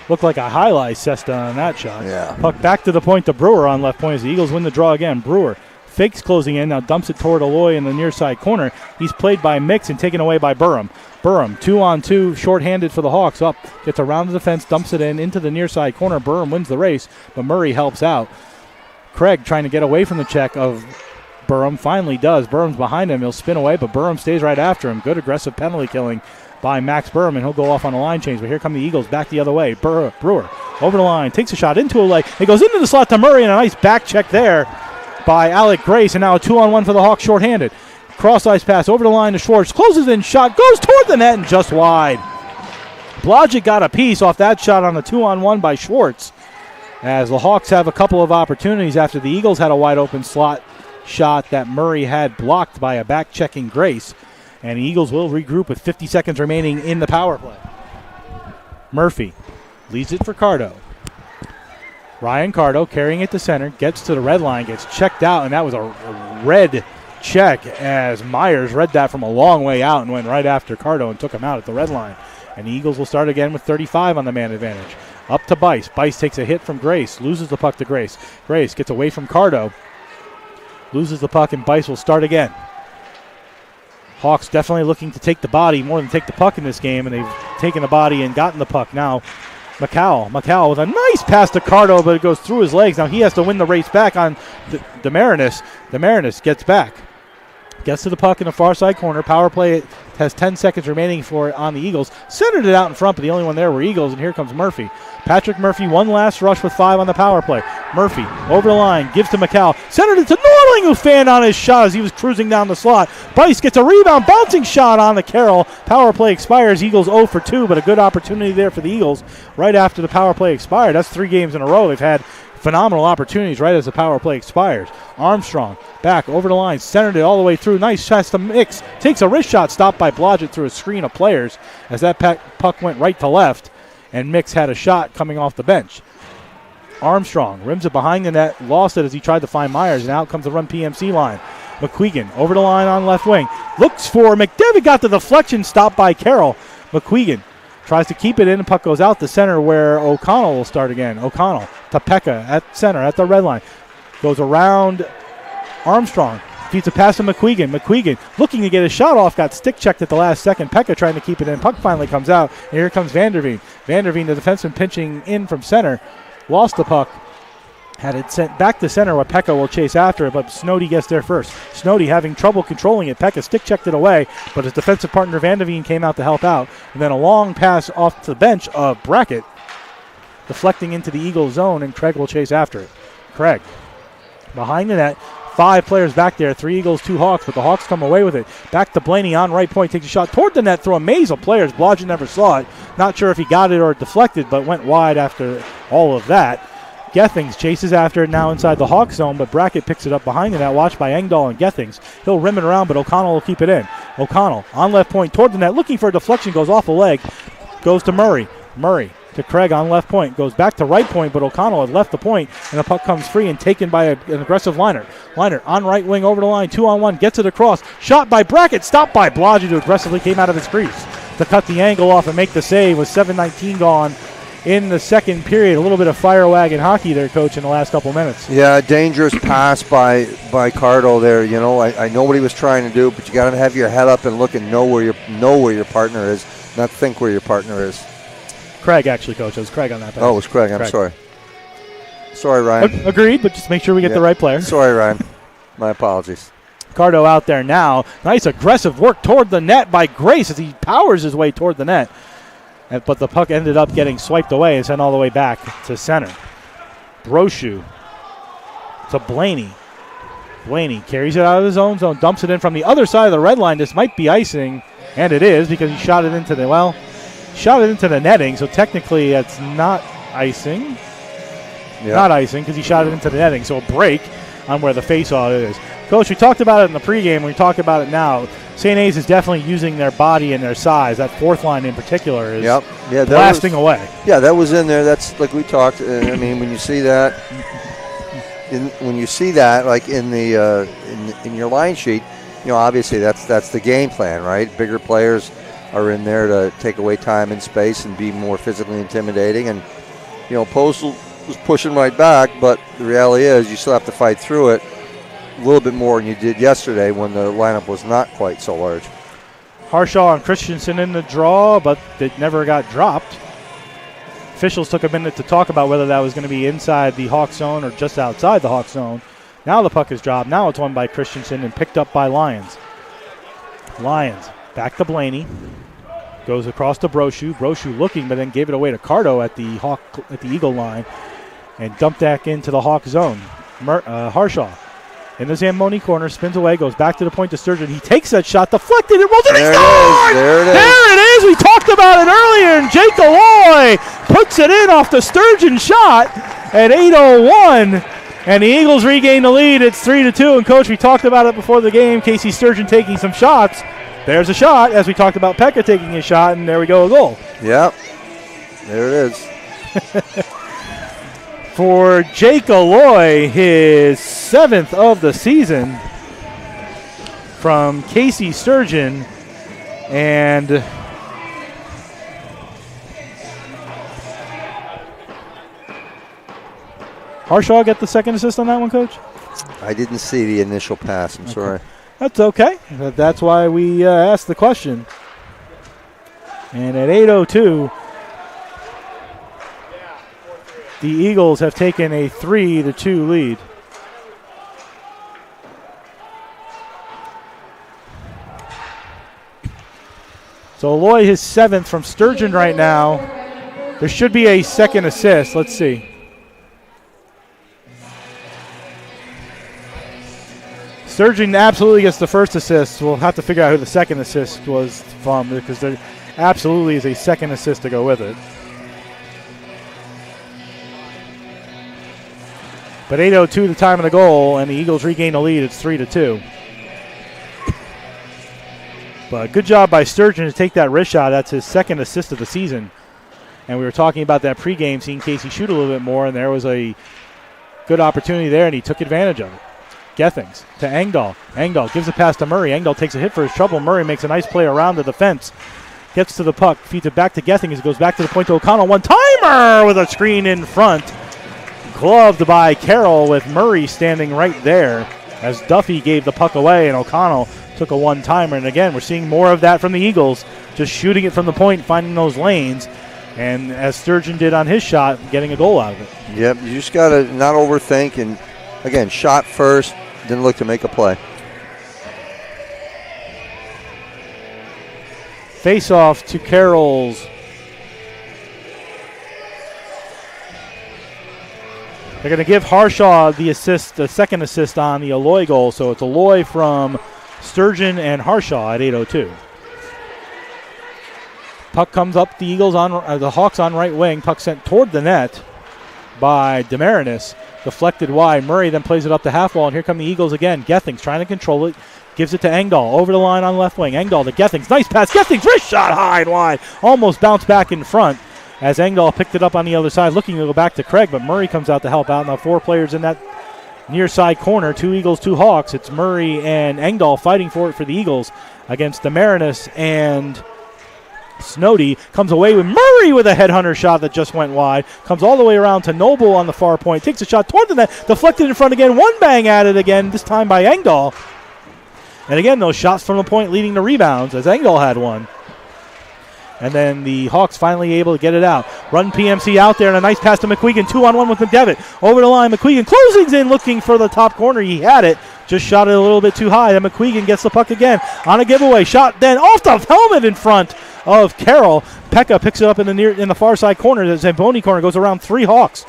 [SPEAKER 2] Looked like a highlight cesta on that shot.
[SPEAKER 3] Yeah.
[SPEAKER 2] Puck back to the point to Brewer on left point as the Eagles win the draw again. Brewer fakes closing in, now dumps it toward Aloy in the near side corner. He's played by Mix and taken away by Burham. Burham, 2-on-2, shorthanded for the Hawks. Up, gets around the defense, dumps it into the near side corner. Burham wins the race, but Murray helps out. Craig trying to get away from the check of Burham, finally does. Burham's behind him, he'll spin away, but Burham stays right after him. Good aggressive penalty killing by Max Burham, and he'll go off on a line change. But here come the Eagles back the other way. Brewer over the line, takes a shot into a leg. It goes into the slot to Murray, and a nice back check there by Alec Grace, and now a 2-on-1 for the Hawks shorthanded. Cross-ice pass over the line to Schwartz, closes in, shot, goes toward the net and just wide. Blodgett got a piece off that shot on the 2-on-1 by Schwartz, as the Hawks have a couple of opportunities after the Eagles had a wide-open slot shot that Murray had blocked by a back-checking Grace, and the Eagles will regroup with 50 seconds remaining in the power play. Murphy leaves it for Cardo. Ryan Cardo carrying it to center, gets to the red line, gets checked out, and that was a red check as Myers read that from a long way out and went right after Cardo and took him out at the red line. And the Eagles will start again with 35 on the man advantage. Up to Bice. Bice takes a hit from Grace, loses the puck to Grace. Grace gets away from Cardo, loses the puck, and Bice will start again. Hawks definitely looking to take the body more than take the puck in this game, and they've taken the body and gotten the puck. Now McCall with a nice pass to Cardo, but it goes through his legs. Now he has to win the race back on Demarinis. Demarinis gets back. Gets to the puck in the far side corner. Power play has 10 seconds remaining for it on the Eagles. Centered it out in front, but the only one there were Eagles, and here comes Murphy. Patrick Murphy, one last rush with 5 on the power play. Murphy over the line, gives to McCall. Centered it to Norling, who fanned on his shot as he was cruising down the slot. Bice gets a rebound, bouncing shot on the Carroll. Power play expires. Eagles 0 for 2, but a good opportunity there for the Eagles right after the power play expired. That's 3 games in a row. They've had phenomenal opportunities right as the power play expires. Armstrong back over the line, centered it all the way through. Nice pass to Mix. Takes a wrist shot, stopped by Blodgett through a screen of players as that puck went right to left, and Mix had a shot coming off the bench. Armstrong rims it behind the net, lost it as he tried to find Myers, and out comes the run PMC line. McQuegan over the line on left wing. Looks for McDevitt, got the deflection, stopped by Carroll. McQuegan tries to keep it in, and puck goes out the center where O'Connell will start again. O'Connell to Pekka at center at the red line. Goes around Armstrong. Feeds a pass to McQuegan. McQuegan looking to get a shot off, got stick checked at the last second. Pekka trying to keep it in. Puck finally comes out, and here comes Vanderveen. Vanderveen, the defenseman, pinching in from center. Lost the puck. Had it sent back to center where Pekka will chase after it, but Snodey gets there first. Snodey having trouble controlling it. Pekka stick checked it away, but his defensive partner Vanderveen came out to help out. And then a long pass off to the bench of Brackett, deflecting into the Eagles zone, and Craig will chase after it. Craig behind the net. 5 players back there, 3 Eagles, 2 Hawks, but the Hawks come away with it. Back to Blaney on right point, takes a shot toward the net through a maze of players. Blodgett never saw it. Not sure if he got it or deflected, but went wide after all of that. Gethings chases after it now inside the Hawk zone, but Brackett picks it up behind the net, watched by Engdahl and Gethings. He'll rim it around, but O'Connell will keep it in. O'Connell on left point toward the net, looking for a deflection, goes off a leg, goes to Murray. Murray to Craig on left point, goes back to right point, but O'Connell had left the point, and the puck comes free and taken by an aggressive Liner. Liner on right wing over the line, 2-on-1, gets it across, shot by Brackett, stopped by Blodgett, who aggressively came out of his crease to cut the angle off and make the save with 7:19 gone in the second period. A little bit of fire wagon hockey there, Coach, in the last couple minutes.
[SPEAKER 3] Yeah, dangerous pass by Cardo there. You know, I know what he was trying to do, but you got to have your head up and look and know where your partner is, not think where your partner is.
[SPEAKER 2] Craig, actually, Coach. It was Craig on that pass.
[SPEAKER 3] Oh, it was Craig. I'm sorry. Sorry, Ryan.
[SPEAKER 2] Agreed, but just make sure we get the right player.
[SPEAKER 3] Sorry, Ryan. My apologies.
[SPEAKER 2] Cardo out there now. Nice aggressive work toward the net by Grace as he powers his way toward the net. But the puck ended up getting swiped away and sent all the way back to center. Brochu to Blaney. Blaney carries it out of his own zone, dumps it in from the other side of the red line. This might be icing, and it is because he shot it into the netting, so technically it's not icing.
[SPEAKER 3] Yep.
[SPEAKER 2] Not icing because he shot it into the netting, so a break on where the face-off is. Coach, we talked about it in the pregame. We talk about it now. St. A's is definitely using their body and their size. That fourth line in particular is blasting away.
[SPEAKER 3] Yeah, that was in there. That's like we talked. I mean, when you see that, like in the in your line sheet, you know, obviously that's the game plan, right? Bigger players are in there to take away time and space and be more physically intimidating. And you know, Postal was pushing right back, but the reality is you still have to fight through it a little bit more than you did yesterday when the lineup was not quite so large.
[SPEAKER 2] Harshaw and Christensen in the draw, but it never got dropped. Officials took a minute to talk about whether that was going to be inside the Hawk zone or just outside the Hawk zone. Now the puck is dropped. Now it's won by Christensen and picked up by Lyons. Lyons back to Blaney. Goes across to Brochu. Brochu looking, but then gave it away to Cardo at the Eagle line and dumped back into the Hawk zone. Harshaw in the Zamboni corner, spins away, goes back to the point to Sturgeon. He takes that shot, deflected, and rolls it. He scored!
[SPEAKER 3] There it is.
[SPEAKER 2] There it is. We talked about it earlier, and Jake Alloy puts it in off the Sturgeon shot at 8:01, and the Eagles regain the lead. It's 3-2, and Coach, we talked about it before the game. Casey Sturgeon taking some shots. There's a shot, as we talked about Pekka taking a shot, and there we go, a goal.
[SPEAKER 3] Yep, there it is.
[SPEAKER 2] For Jake Alloy, his 7th of the season from Casey Sturgeon. And Harshaw get the second assist on that one, Coach?
[SPEAKER 3] I didn't see the initial pass. I'm sorry.
[SPEAKER 2] That's okay. That's why we asked the question. And at 8:02, the Eagles have taken a 3-2 lead. So Alloy his 7th from Sturgeon right now. There should be a second assist. Let's see. Sturgeon absolutely gets the first assist. We'll have to figure out who the second assist was from because there absolutely is a second assist to go with it. But 8:02 the time of the goal, and the Eagles regain the lead. It's 3-2. But good job by Sturgeon to take that wrist shot. That's his second assist of the season. And we were talking about that pregame, seeing Casey shoot a little bit more, and there was a good opportunity there, and he took advantage of it. Gethings to Engdahl. Engdahl gives a pass to Murray. Engdahl takes a hit for his trouble. Murray makes a nice play around the defense. Gets to the puck, feeds it back to Gethings. It goes back to the point to O'Connell. One-timer with a screen in front. Gloved by Carroll with Murray standing right there as Duffy gave the puck away and O'Connell took a one-timer. And again, we're seeing more of that from the Eagles, just shooting it from the point, finding those lanes. And as Sturgeon did on his shot, getting a goal out of it.
[SPEAKER 3] Yep, you just got to not overthink. And again, shot first, didn't look to make a play.
[SPEAKER 2] Face-off to Carroll's. They're going to give Harshaw the assist, the second assist on the Alloy goal. So it's Alloy from Sturgeon and Harshaw at 8:02. Puck comes up. The Eagles on the Hawks on right wing. Puck sent toward the net by Demarinis. Deflected wide. Murray then plays it up the half wall, and here come the Eagles again. Gethings trying to control it. Gives it to Engdahl. Over the line on left wing. Engdahl to Gethings. Nice pass. Gethings wrist shot high and wide. Almost bounced back in front as Engdahl picked it up on the other side, looking to go back to Craig, but Murray comes out to help out. Now 4 players in that near side corner. 2 Eagles, 2 Hawks. It's Murray and Engdahl fighting for it for the Eagles against Demarinis and Snowdy comes away with Murray with a headhunter shot that just went wide. Comes all the way around to Noble on the far point. Takes a shot toward the net. Deflected in front again. One bang at it again, this time by Engdahl. And again, those shots from the point leading to rebounds as Engdahl had one. And then the Hawks finally able to get it out. Run PMC out there and a nice pass to McQuegan. 2-on-1 with McDevitt. Over the line, McQuegan closings in looking for the top corner. He had it. Just shot it a little bit too high. Then McQuegan gets the puck again on a giveaway. Shot then off the helmet in front of Carroll. Pekka picks it up in the far side corner. The Zamboni corner goes around 3 Hawks.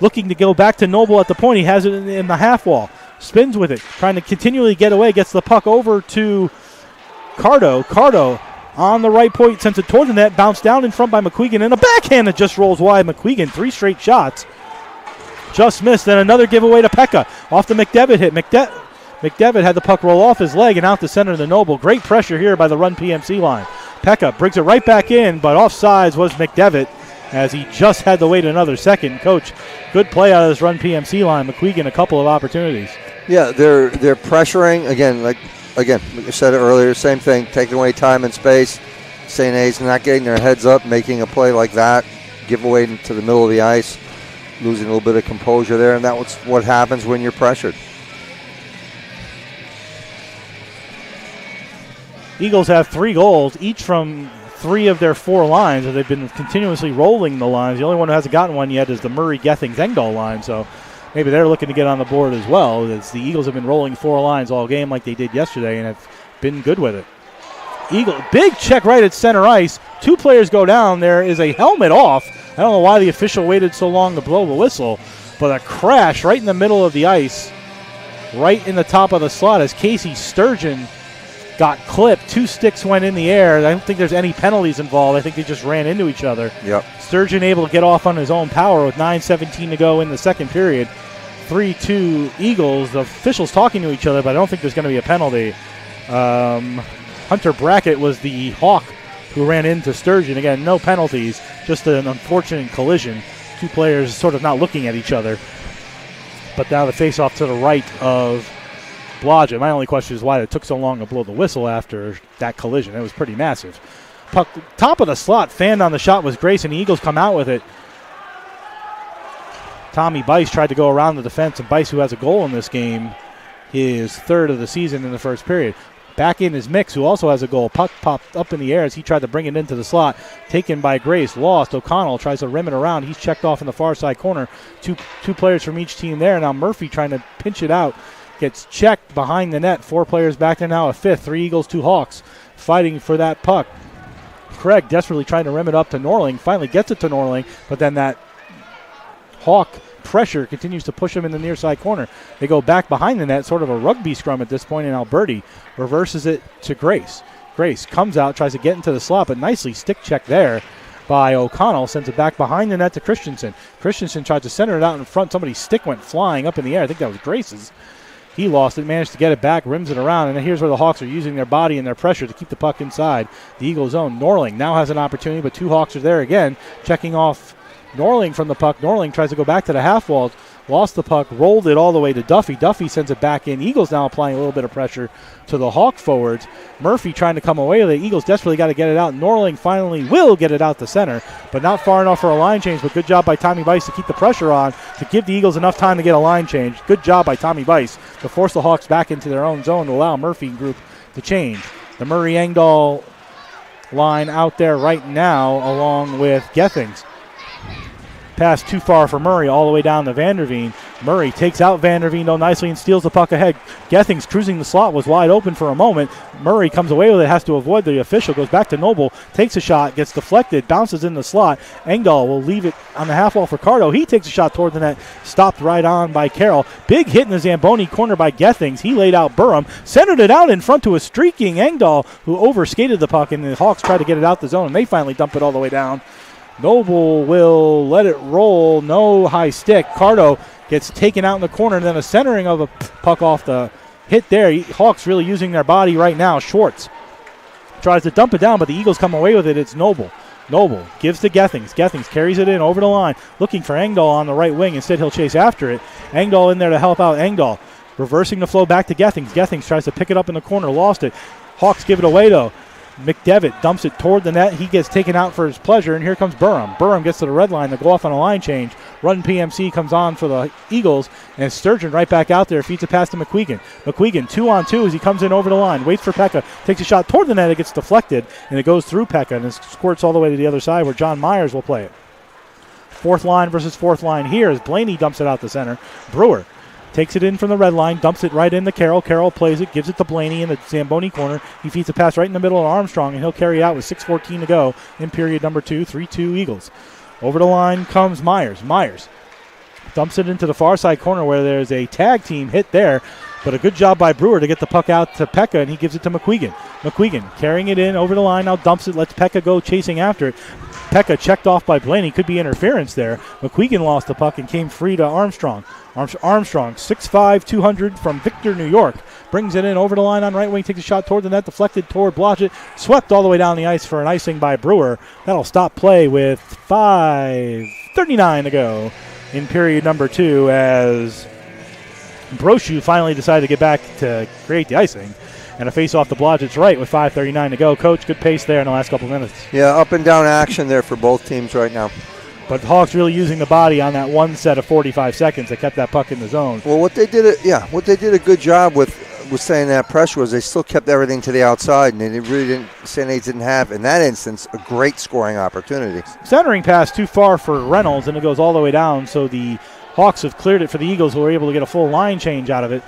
[SPEAKER 2] Looking to go back to Noble at the point. He has it in the half wall. Spins with it. Trying to continually get away. Gets the puck over to Cardo. Cardo on the right point, sends it toward the net, bounced down in front by McQuegan, and a backhand that just rolls wide. McQuegan, 3 straight shots. Just missed. Then another giveaway to Pekka. Off the McDevitt hit. McDevitt had the puck roll off his leg and out the center of the Noble. Great pressure here by the Run PMC line. Pekka brings it right back in, but offsides was McDevitt as he just had to wait another second. Coach, good play out of this Run PMC line. McQuegan, a couple of opportunities.
[SPEAKER 3] Yeah, they're pressuring, again, like I said earlier, same thing, taking away time and space. St. A's not getting their heads up, making a play like that, give away into the middle of the ice, losing a little bit of composure there, and that's what happens when you're pressured.
[SPEAKER 2] Eagles have 3 goals, each from 3 of their 4 lines, and they've been continuously rolling the lines. The only one who hasn't gotten one yet is the Murray-Gethings-Engdahl line, so maybe they're looking to get on the board as well, as the Eagles have been rolling 4 lines all game like they did yesterday and have been good with it. Eagle, big check right at center ice. 2 players go down. There is a helmet off. I don't know why the official waited so long to blow the whistle, but a crash right in the middle of the ice, right in the top of the slot as Casey Sturgeon got clipped. 2 sticks went in the air. I don't think there's any penalties involved. I think they just ran into each other.
[SPEAKER 3] Yep. Sturgeon
[SPEAKER 2] able to get off on his own power with 9:17 to go in the second period. 3-2 Eagles. The officials talking to each other, but I don't think there's going to be a penalty. Hunter Brackett was the Hawk who ran into Sturgeon. Again, no penalties, just an unfortunate collision. 2 players sort of not looking at each other. But now the face-off to the right of Blodgett. My only question is why it took so long to blow the whistle after that collision. It was pretty massive. Puck, top of the slot, fanned on the shot was Grayson. The Eagles come out with it. Tommy Bice tried to go around the defense, and Bice, who has a goal in this game, his 3rd of the season in the first period. Back in is Mix, who also has a goal. Puck popped up in the air as he tried to bring it into the slot. Taken by Grace, lost. O'Connell tries to rim it around. He's checked off in the far side corner. Two players from each team there. Now Murphy trying to pinch it out. Gets checked behind the net. 4 players back there now, a 5th. 3 Eagles, 2 Hawks fighting for that puck. Craig desperately trying to rim it up to Norling. Finally gets it to Norling, but then that Hawk pressure continues to push him in the near side corner. They go back behind the net, sort of a rugby scrum at this point, and Alberti reverses it to Grace. Grace comes out, tries to get into the slot, but nicely stick check there by O'Connell. Sends it back behind the net to Christensen. Christensen tried to center it out in front. Somebody's stick went flying up in the air. I think that was Grace's. He lost it, managed to get it back, rims it around, and then here's where the Hawks are using their body and their pressure to keep the puck inside the Eagle zone. Norling now has an opportunity, but 2 Hawks are there again, checking off Norling from the puck. Norling tries to go back to the half wall, lost the puck, rolled it all the way to Duffy. Duffy sends it back in. Eagles now applying a little bit of pressure to the Hawk forwards. Murphy trying to come away with it. Eagles desperately got to get it out. Norling finally will get it out the center, but not far enough for a line change, but good job by Tommy Bice to keep the pressure on, to give the Eagles enough time to get a line change. Good job by Tommy Bice to force the Hawks back into their own zone to allow Murphy group to change. The Murray-Engdahl line out there right now along with Gethings. Pass too far for Murray, all the way down to Vanderveen. Murray takes out Vanderveen though nicely and steals the puck ahead. Gethings cruising the slot, was wide open for a moment. Murray comes away with it, has to avoid the official, goes back to Noble, takes a shot, gets deflected, bounces in the slot. Engdahl will leave it on the half wall for Cardo. He takes a shot toward the net, stopped right on by Carroll. Big hit in the Zamboni corner by Gethings. He laid out Burham, centered it out in front to a streaking Engdahl, who overskated the puck, and the Hawks try to get it out the zone, and they finally dump it all the way down. Noble will let it roll. No high stick. Cardo gets taken out in the corner, and then a centering of a puck off the hit there. Hawks really using their body right now. Schwartz tries to dump it down, but the Eagles come away with it. It's Noble. Noble gives to Gethings. Gethings carries it in over the line, looking for Engdahl on the right wing. Instead, he'll chase after it. Engdahl in there to help out Engdahl. Reversing the flow back to Gethings. Gethings tries to pick it up in the corner. Lost it. Hawks give it away, though. McDevitt dumps it toward the net. He gets taken out for his pleasure, and here comes Burham. Burham gets to the red line to go off on a line change. Run PMC comes on for the Eagles, and Sturgeon right back out there, feeds it past to McQuegan. McQuegan 2-on-2 as he comes in over the line, waits for Pekka, takes a shot toward the net, it gets deflected, and it goes through Pekka, and it squirts all the way to the other side where John Myers will play it. Fourth line versus fourth line here as Blaney dumps it out the center. Brewer takes it in from the red line, dumps it right into Carroll. Carroll plays it, gives it to Blaney in the Zamboni corner. He feeds a pass right in the middle of Armstrong, and he'll carry it out with 6:14 to go in period number 2, 3-2 Eagles. Over the line comes Myers. Myers dumps it into the far side corner where there's a tag team hit there, but a good job by Brewer to get the puck out to Pekka, and he gives it to McQuegan. McQuegan carrying it in over the line, now dumps it, lets Pekka go chasing after it. Pekka checked off by Blaney. Could be interference there. McQuegan lost the puck and came free to Armstrong. Armstrong, 6'5", 200 from Victor, New York. Brings it in over the line on right wing. Takes a shot toward the net. Deflected toward Blodgett. Swept all the way down the ice for an icing by Brewer. That'll stop play with 5:39 to go in period number 2 as Brochu finally decided to get back to create the icing. And a face off to Blodgett's right with 5:39 to go. Coach, good pace there in the last couple of minutes.
[SPEAKER 3] Yeah, up and down action there for both teams right now.
[SPEAKER 2] But the Hawks really using the body on that one set of 45 seconds that kept that puck in the zone.
[SPEAKER 3] Well, what they did a good job with saying that pressure was they still kept everything to the outside, and they really didn't. St. A's didn't have in that instance a great scoring opportunity.
[SPEAKER 2] Centering pass too far for Reynolds, and it goes all the way down. So the Hawks have cleared it for the Eagles, who were able to get a full line change out of it.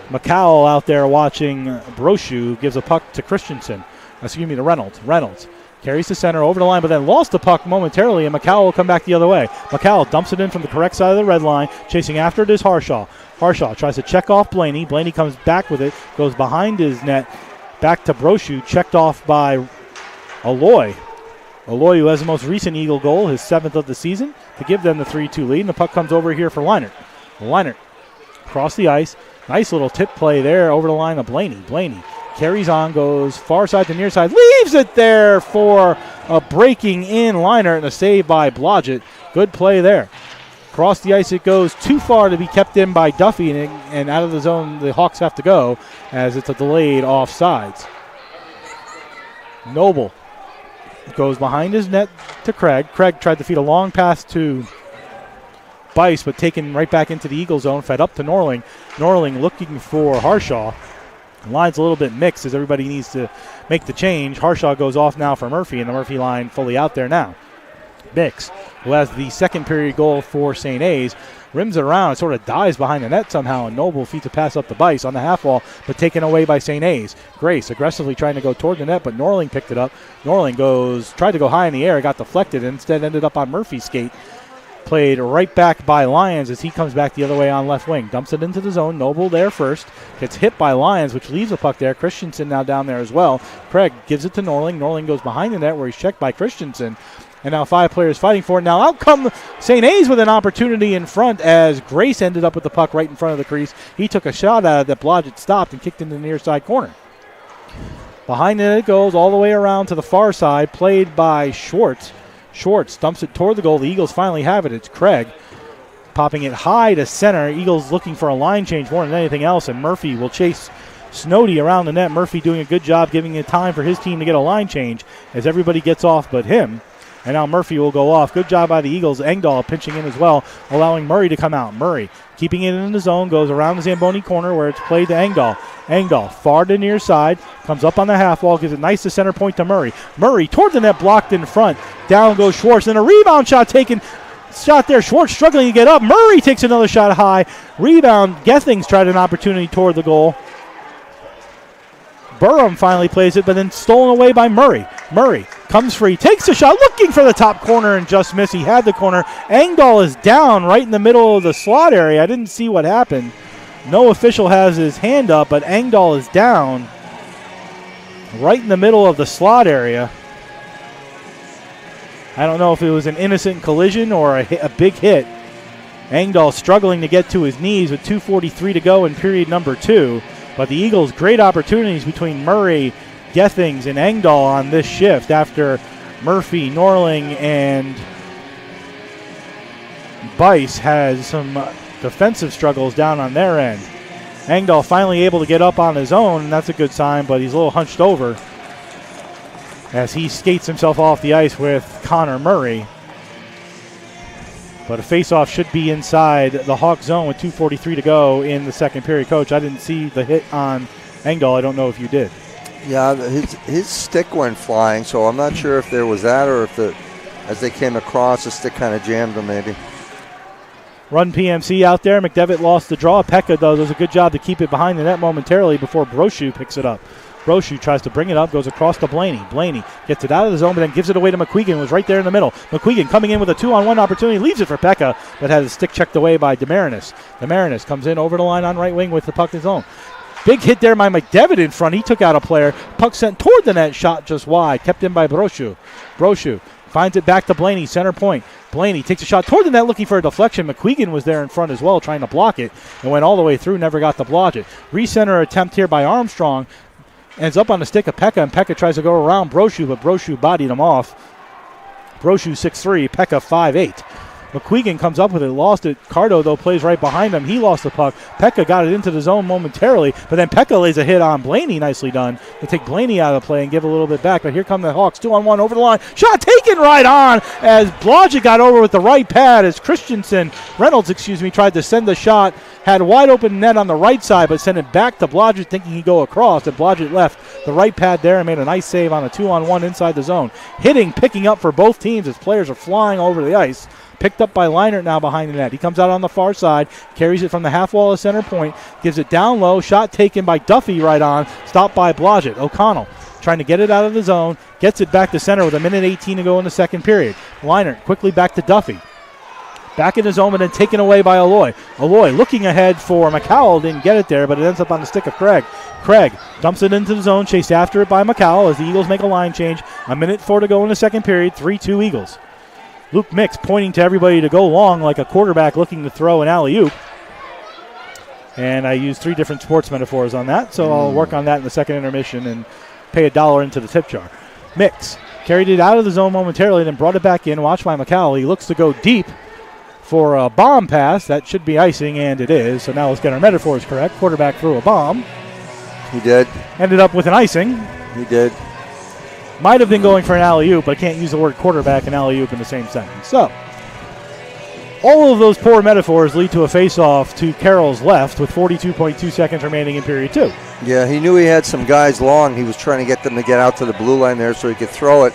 [SPEAKER 2] McCowell out there watching Brochu, gives a puck to Reynolds. Reynolds carries the center over the line, but then lost the puck momentarily, and McCowell will come back the other way. McCowell dumps it in from the correct side of the red line. Chasing after it is Harshaw. Harshaw tries to check off Blaney. Blaney comes back with it, goes behind his net, back to Brochu, checked off by Aloy. Aloy, who has the most recent Eagle goal, his 7th of the season, to give them the 3-2 lead, and the puck comes over here for Leinert. Leinert across the ice. Nice little tip play there over the line of Blaney. Blaney carries on, goes far side to near side, leaves it there for a breaking in Leinert and a save by Blodgett. Good play there. Across the ice it goes too far to be kept in by Duffy, and out of the zone the Hawks have to go as it's a delayed offsides. Noble goes behind his net to Craig. Craig tried to feed a long pass to Bice, but taken right back into the Eagle zone, fed up to Norling. Norling looking for Harshaw. Line's a little bit mixed as everybody needs to make the change. Harshaw goes off now for Murphy, and the Murphy line fully out there now. Mix, who has the second period goal for St. A's, rims it around and sort of dives behind the net somehow, and Noble feeds a pass up the Bice on the half wall, but taken away by St. A's. Grace aggressively trying to go toward the net, but Norling picked it up. Norling tried to go high in the air, got deflected, and instead ended up on Murphy's skate. Played right back by Lyons as he comes back the other way on left wing. Dumps it into the zone. Noble there first. Gets hit by Lyons, which leaves the puck there. Christensen now down there as well. Craig gives it to Norling. Norling goes behind the net where he's checked by Christensen. And now 5 players fighting for it. Now out come St. A's with an opportunity in front as Grace ended up with the puck right in front of the crease. He took a shot at it that Blodgett stopped and kicked into the near side corner. Behind it goes all the way around to the far side. Played by Schwartz. Schwartz dumps it toward the goal. The Eagles finally have it. It's Craig popping it high to center. Eagles looking for a line change more than anything else, and Murphy will chase Snowdy around the net. Murphy doing a good job giving it time for his team to get a line change as everybody gets off but him. And now Murphy will go off. Good job by the Eagles. Engdahl pinching in as well, allowing Murray to come out. Murray keeping it in the zone, goes around the Zamboni corner where it's played to Engdahl. Engdahl far to near side, comes up on the half wall, gives it nice to center point to Murray. Murray toward the net, blocked in front. Down goes Schwartz, and a rebound shot taken. Shot there, Schwartz struggling to get up. Murray takes another shot high. Rebound, Gethings tried an opportunity toward the goal. Burham finally plays it, but then stolen away by Murray. Murray comes free, takes a shot, looking for the top corner and just missed. He had the corner. Engdahl is down right in the middle of the slot area. I didn't see what happened. No official has his hand up, but Engdahl is down right in the middle of the slot area. I don't know if it was an innocent collision or a big hit. Engdahl struggling to get to his knees with 2:43 to go in period number 2. But the Eagles, great opportunities between Murray, Gethings, and Engdahl on this shift after Murphy, Norling, and Bice has some defensive struggles down on their end. Engdahl finally able to get up on his own, and that's a good sign, but he's a little hunched over as he skates himself off the ice with Connor Murray. But a face-off should be inside the Hawk zone with 2:43 to go in the second period. Coach, I didn't see the hit on Engdahl. I don't know if you did.
[SPEAKER 3] Yeah, his stick went flying, so I'm not sure if there was that or if as they came across, the stick kind of jammed him maybe.
[SPEAKER 2] Run PMC out there. McDevitt lost the draw. Pekka, though, does a good job to keep it behind the net momentarily before Brochu picks it up. Brochu tries to bring it up, goes across to Blaney. Blaney gets it out of the zone, but then gives it away to McQuegan, who was right there in the middle. McQuegan coming in with a 2-on-1 opportunity, leaves it for Pekka, but has his stick checked away by Demarinis. Demarinis comes in over the line on right wing with the puck in his own. Big hit there by McDevitt in front. He took out a player. Puck sent toward the net, shot just wide. Kept in by Brochu. Brochu finds it back to Blaney, center point. Blaney takes a shot toward the net looking for a deflection. McQuegan was there in front as well trying to block it and went all the way through, never got to block it. Recenter attempt here by Armstrong. Ends up on the stick of Pekka, and Pekka tries to go around Brochu, but Brochu bodied him off. Brochu 6'3", Pekka 5'8". McQuegan comes up with it, lost it. Cardo, though, plays right behind him. He lost the puck. Pekka got it into the zone momentarily, but then Pekka lays a hit on Blaney, nicely done, to take Blaney out of the play and give a little bit back. But here come the Hawks, 2-on-1 over the line. Shot taken right on as Blodgett got over with the right pad as Reynolds tried to send the shot. Had a wide open net on the right side, but sent it back to Blodgett thinking he'd go across, and Blodgett left the right pad there and made a nice save on a 2-on-1 inside the zone. Picking up for both teams as players are flying over the ice. Picked up by Leinert now behind the net. He comes out on the far side, carries it from the half wall of center point, gives it down low, shot taken by Duffy right on, stopped by Blodgett. O'Connell trying to get it out of the zone, gets it back to center with 1:18 to go in the second period. Leinert quickly back to Duffy. Back in the zone and then taken away by Aloy. Aloy looking ahead for McCowell, didn't get it there, but it ends up on the stick of Craig. Craig dumps it into the zone, chased after it by McCowell as the Eagles make a line change. 1:04 to go in the second period, 3-2 Eagles. Luke Mix pointing to everybody to go long like a quarterback looking to throw an alley-oop. And I used 3 different sports metaphors on that, so I'll work on that in the second intermission and pay $1 into the tip jar. Mix carried it out of the zone momentarily, then brought it back in, watched by McCowell. He looks to go deep for a bomb pass. That should be icing, and it is. So now let's get our metaphors correct. Quarterback threw a bomb.
[SPEAKER 3] He did.
[SPEAKER 2] Ended up with an icing.
[SPEAKER 3] He did.
[SPEAKER 2] Might have been going for an alley-oop, but I can't use the word quarterback and alley-oop in the same sentence. So, all of those poor metaphors lead to a face-off to Carroll's left with 42.2 seconds remaining in period 2.
[SPEAKER 3] Yeah, he knew he had some guys long. He was trying to get them to get out to the blue line there so he could throw it,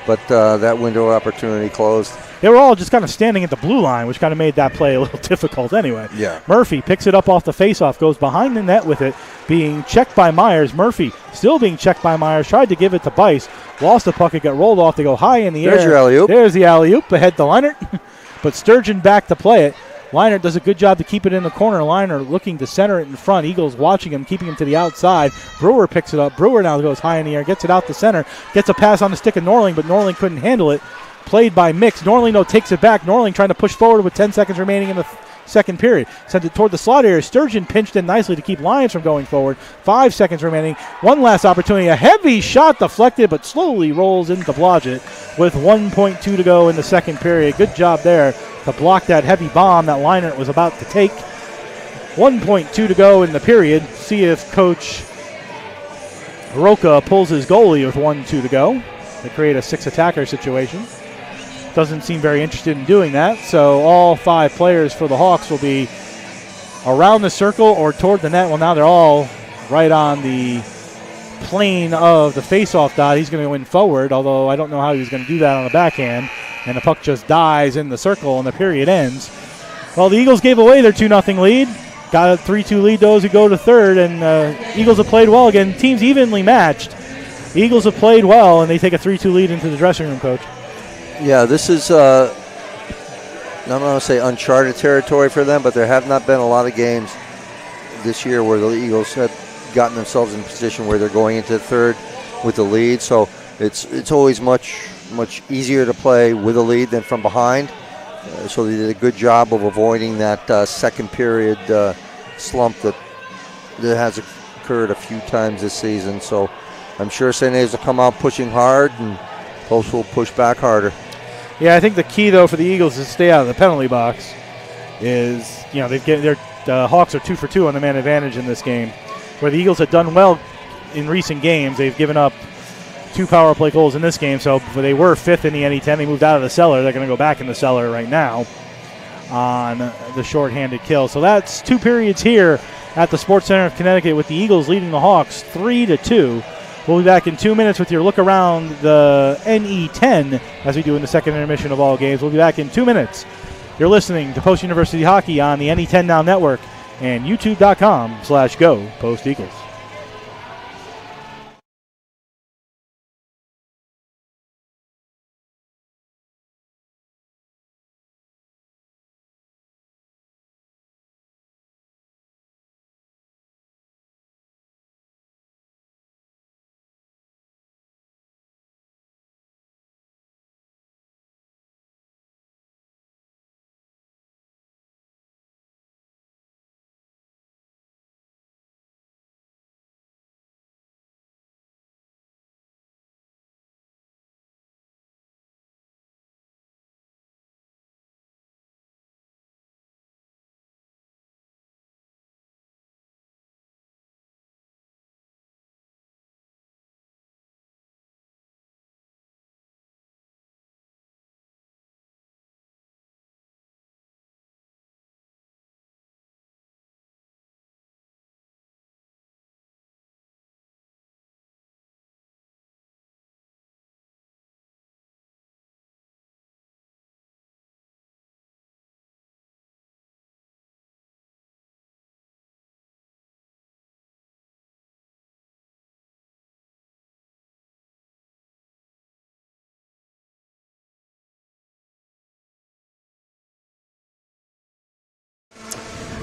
[SPEAKER 3] but that window of opportunity closed.
[SPEAKER 2] They were all just kind of standing at the blue line, which kind of made that play a little difficult anyway.
[SPEAKER 3] Yeah.
[SPEAKER 2] Murphy picks it up off the face-off, goes behind the net with it, being checked by Myers. Murphy still being checked by Myers, tried to give it to Bice, lost the puck, it got rolled off, they go high in the air.
[SPEAKER 3] There's your alley-oop.
[SPEAKER 2] There's the alley-oop, ahead to Leinert, but Sturgeon back to play it. Leinert does a good job to keep it in the corner. Leinert looking to center it in front. Eagles watching him, keeping him to the outside. Brewer picks it up. Brewer now goes high in the air, gets it out to center, gets a pass on the stick of Norling, but Norling couldn't handle it. Played by Mix. Norling, though, takes it back. Norling trying to push forward with 10 seconds remaining in the second period. Sent it toward the slot area. Sturgeon pinched in nicely to keep Lions from going forward. 5 seconds remaining. One last opportunity. A heavy shot deflected, but slowly rolls into Blodgett with 1.2 to go in the second period. Good job there to block that heavy bomb that Leinert was about to take. 1.2 to go in the period. See if Coach Roca pulls his goalie with 1-2 to go. They create a 6-attacker situation. Doesn't seem very interested in doing that, so all 5 players for the Hawks will be around the circle or toward the net. Well, now they're all right on the plane of the face-off dot. He's going to go in forward, although I don't know how he's going to do that on the backhand, and the puck just dies in the circle and the period ends. Well, the Eagles gave away their 2-0 lead. Got a 3-2 lead, those who go to third, and Eagles have played well again. Teams evenly matched. The Eagles have played well, and they take a 3-2 lead into the dressing room, Coach.
[SPEAKER 3] Yeah, this is, I'm not going to say uncharted territory for them, but there have not been a lot of games this year where the Eagles have gotten themselves in a position where they're going into third with the lead. So it's always much easier to play with a lead than from behind. So they did a good job of avoiding that second period slump that has occurred a few times this season. So I'm sure St. A's will come out pushing hard, and Post will push back harder. Yeah,
[SPEAKER 2] I think the key, though, for the Eagles to stay out of the penalty box is, they're The Hawks are 2 for 2 on the man advantage in this game. Where the Eagles had done well in recent games, they've given up 2 power play goals in this game, so they were 5th in the NE10. They moved out of the cellar. They're going to go back in the cellar right now on the shorthanded kill. So that's 2 periods here at the Sports Center of Connecticut with the Eagles leading the Hawks 3-2. We'll be back in 2 minutes with your look around the NE10 as we do in the second intermission of all games. We'll be back in 2 minutes. You're listening to Post University Hockey on the NE10 Now Network and youtube.com/go Post Eagles.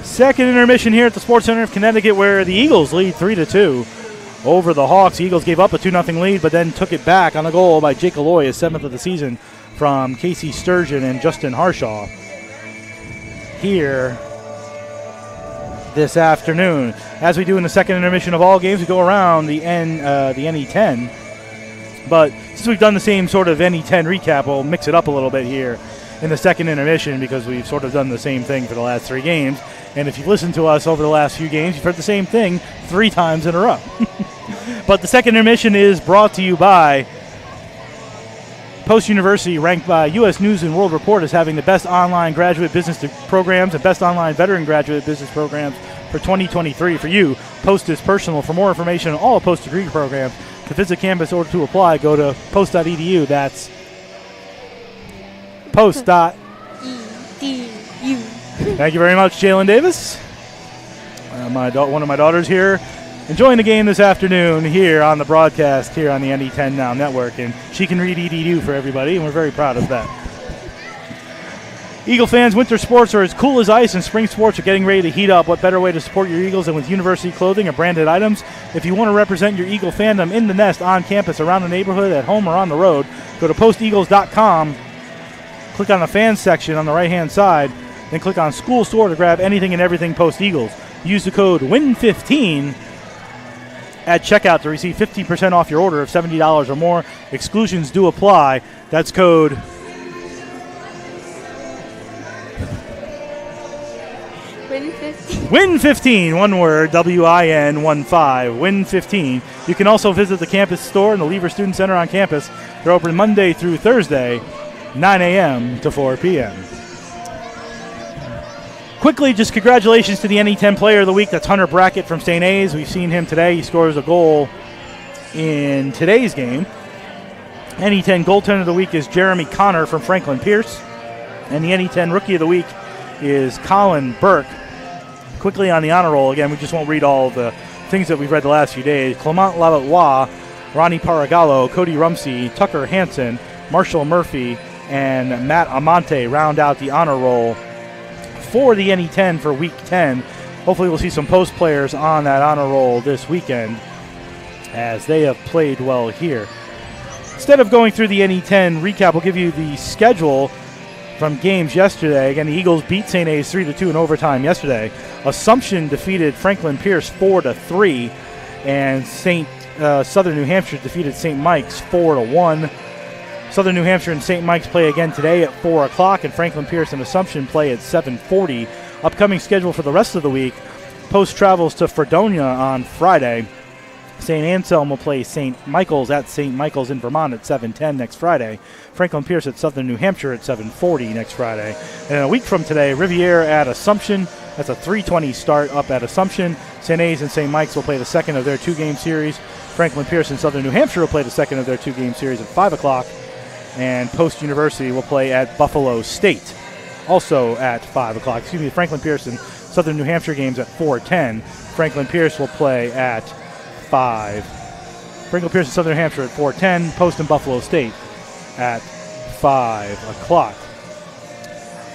[SPEAKER 2] Second intermission here at the Sports Center of Connecticut, where the Eagles lead 3-2 over the Hawks. The Eagles gave up a 2-0 lead, but then took it back on a goal by Jake Aloy, his 7th of the season, from Casey Sturgeon and Justin Harshaw here this afternoon. As we do in the second intermission of all games, we go around the NE10. But since we've done the same sort of NE10 recap, we'll mix it up a little bit here in the second intermission because we've sort of done the same thing for the last 3 games. And if you've listened to us over the last few games, you've heard the same thing 3 times in a row. But the second intermission is brought to you by Post University, ranked by U.S. News and World Report as having the best online graduate business programs and best online veteran graduate business programs for 2023. For you, Post is personal. For more information on all Post degree programs, to visit campus or to apply, go to post.edu. That's post.edu. Thank you very much, Jalen Davis. One of my daughters here enjoying the game this afternoon here on the broadcast here on the NE10 Now Network, and she can read EDU for everybody, and we're very proud of that. Eagle fans, winter sports are as cool as ice, and spring sports are getting ready to heat up. What better way to support your Eagles than with university clothing and branded items? If you want to represent your Eagle fandom in the nest, on campus, around the neighborhood, at home, or on the road, go to posteagles.com, click on the fans section on the right-hand side, then click on School Store to grab anything and everything Post Eagles. Use the code WIN15 at checkout to receive 15% off your order of $70 or more. Exclusions do apply. That's code WIN15, one word, WIN15, WIN15. You can also visit the campus store and the Lever Student Center on campus. They're open Monday through Thursday, 9 a.m. to 4 p.m. Quickly, just congratulations to the NE10 Player of the Week. That's Hunter Brackett from St. A's. We've seen him today. He scores a goal in today's game. NE10 Goaltender of the Week is Jeremy Connor from Franklin Pierce. And the NE10 Rookie of the Week is Colin Burke. Quickly on the honor roll, again, we just won't read all the things that we've read the last few days. Clement Lavatois, Ronnie Paragallo, Cody Rumsey, Tucker Hansen, Marshall Murphy, and Matt Amante round out the honor roll for the NE10 for Week 10. Hopefully we'll see some Post players on that honor roll this weekend as they have played well here. Instead of going through the NE10 recap, we'll give you the schedule from games yesterday. Again, the Eagles beat St. A's 3-2 in overtime yesterday. Assumption defeated Franklin Pierce 4-3, and Southern New Hampshire defeated St. Mike's 4-1. Southern New Hampshire and St. Mike's play again today at 4 o'clock, and Franklin Pierce and Assumption play at 7:40 Upcoming schedule for the rest of the week. Post travels to Fredonia on Friday. St. Anselm will play St. Michael's at St. Michael's in Vermont at 7:10 next Friday. Franklin Pierce at Southern New Hampshire at 7:40 next Friday. And a week from today, Riviera at Assumption. That's a 3:20 start up at Assumption. St. A's and St. Mike's will play the second of their 2-game series. Franklin Pierce and Southern New Hampshire will play the second of their 2-game series at 5 o'clock. And Post University will play at Buffalo State, also at 5 o'clock. Franklin Pierce and Southern New Hampshire games at 4:10. Franklin Pierce will play at 5. Franklin Pierce and Southern New Hampshire at 4:10. Post and Buffalo State at 5 o'clock.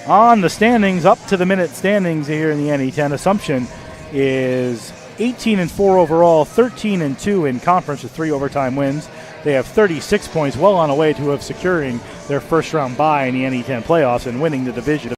[SPEAKER 2] On the standings, up to the minute standings here in the NE10, Assumption is 18-4 overall, 13-2 in conference with 3 overtime wins. They have 36 points, well on the way to securing their first round bye in the NE10 playoffs and winning the division.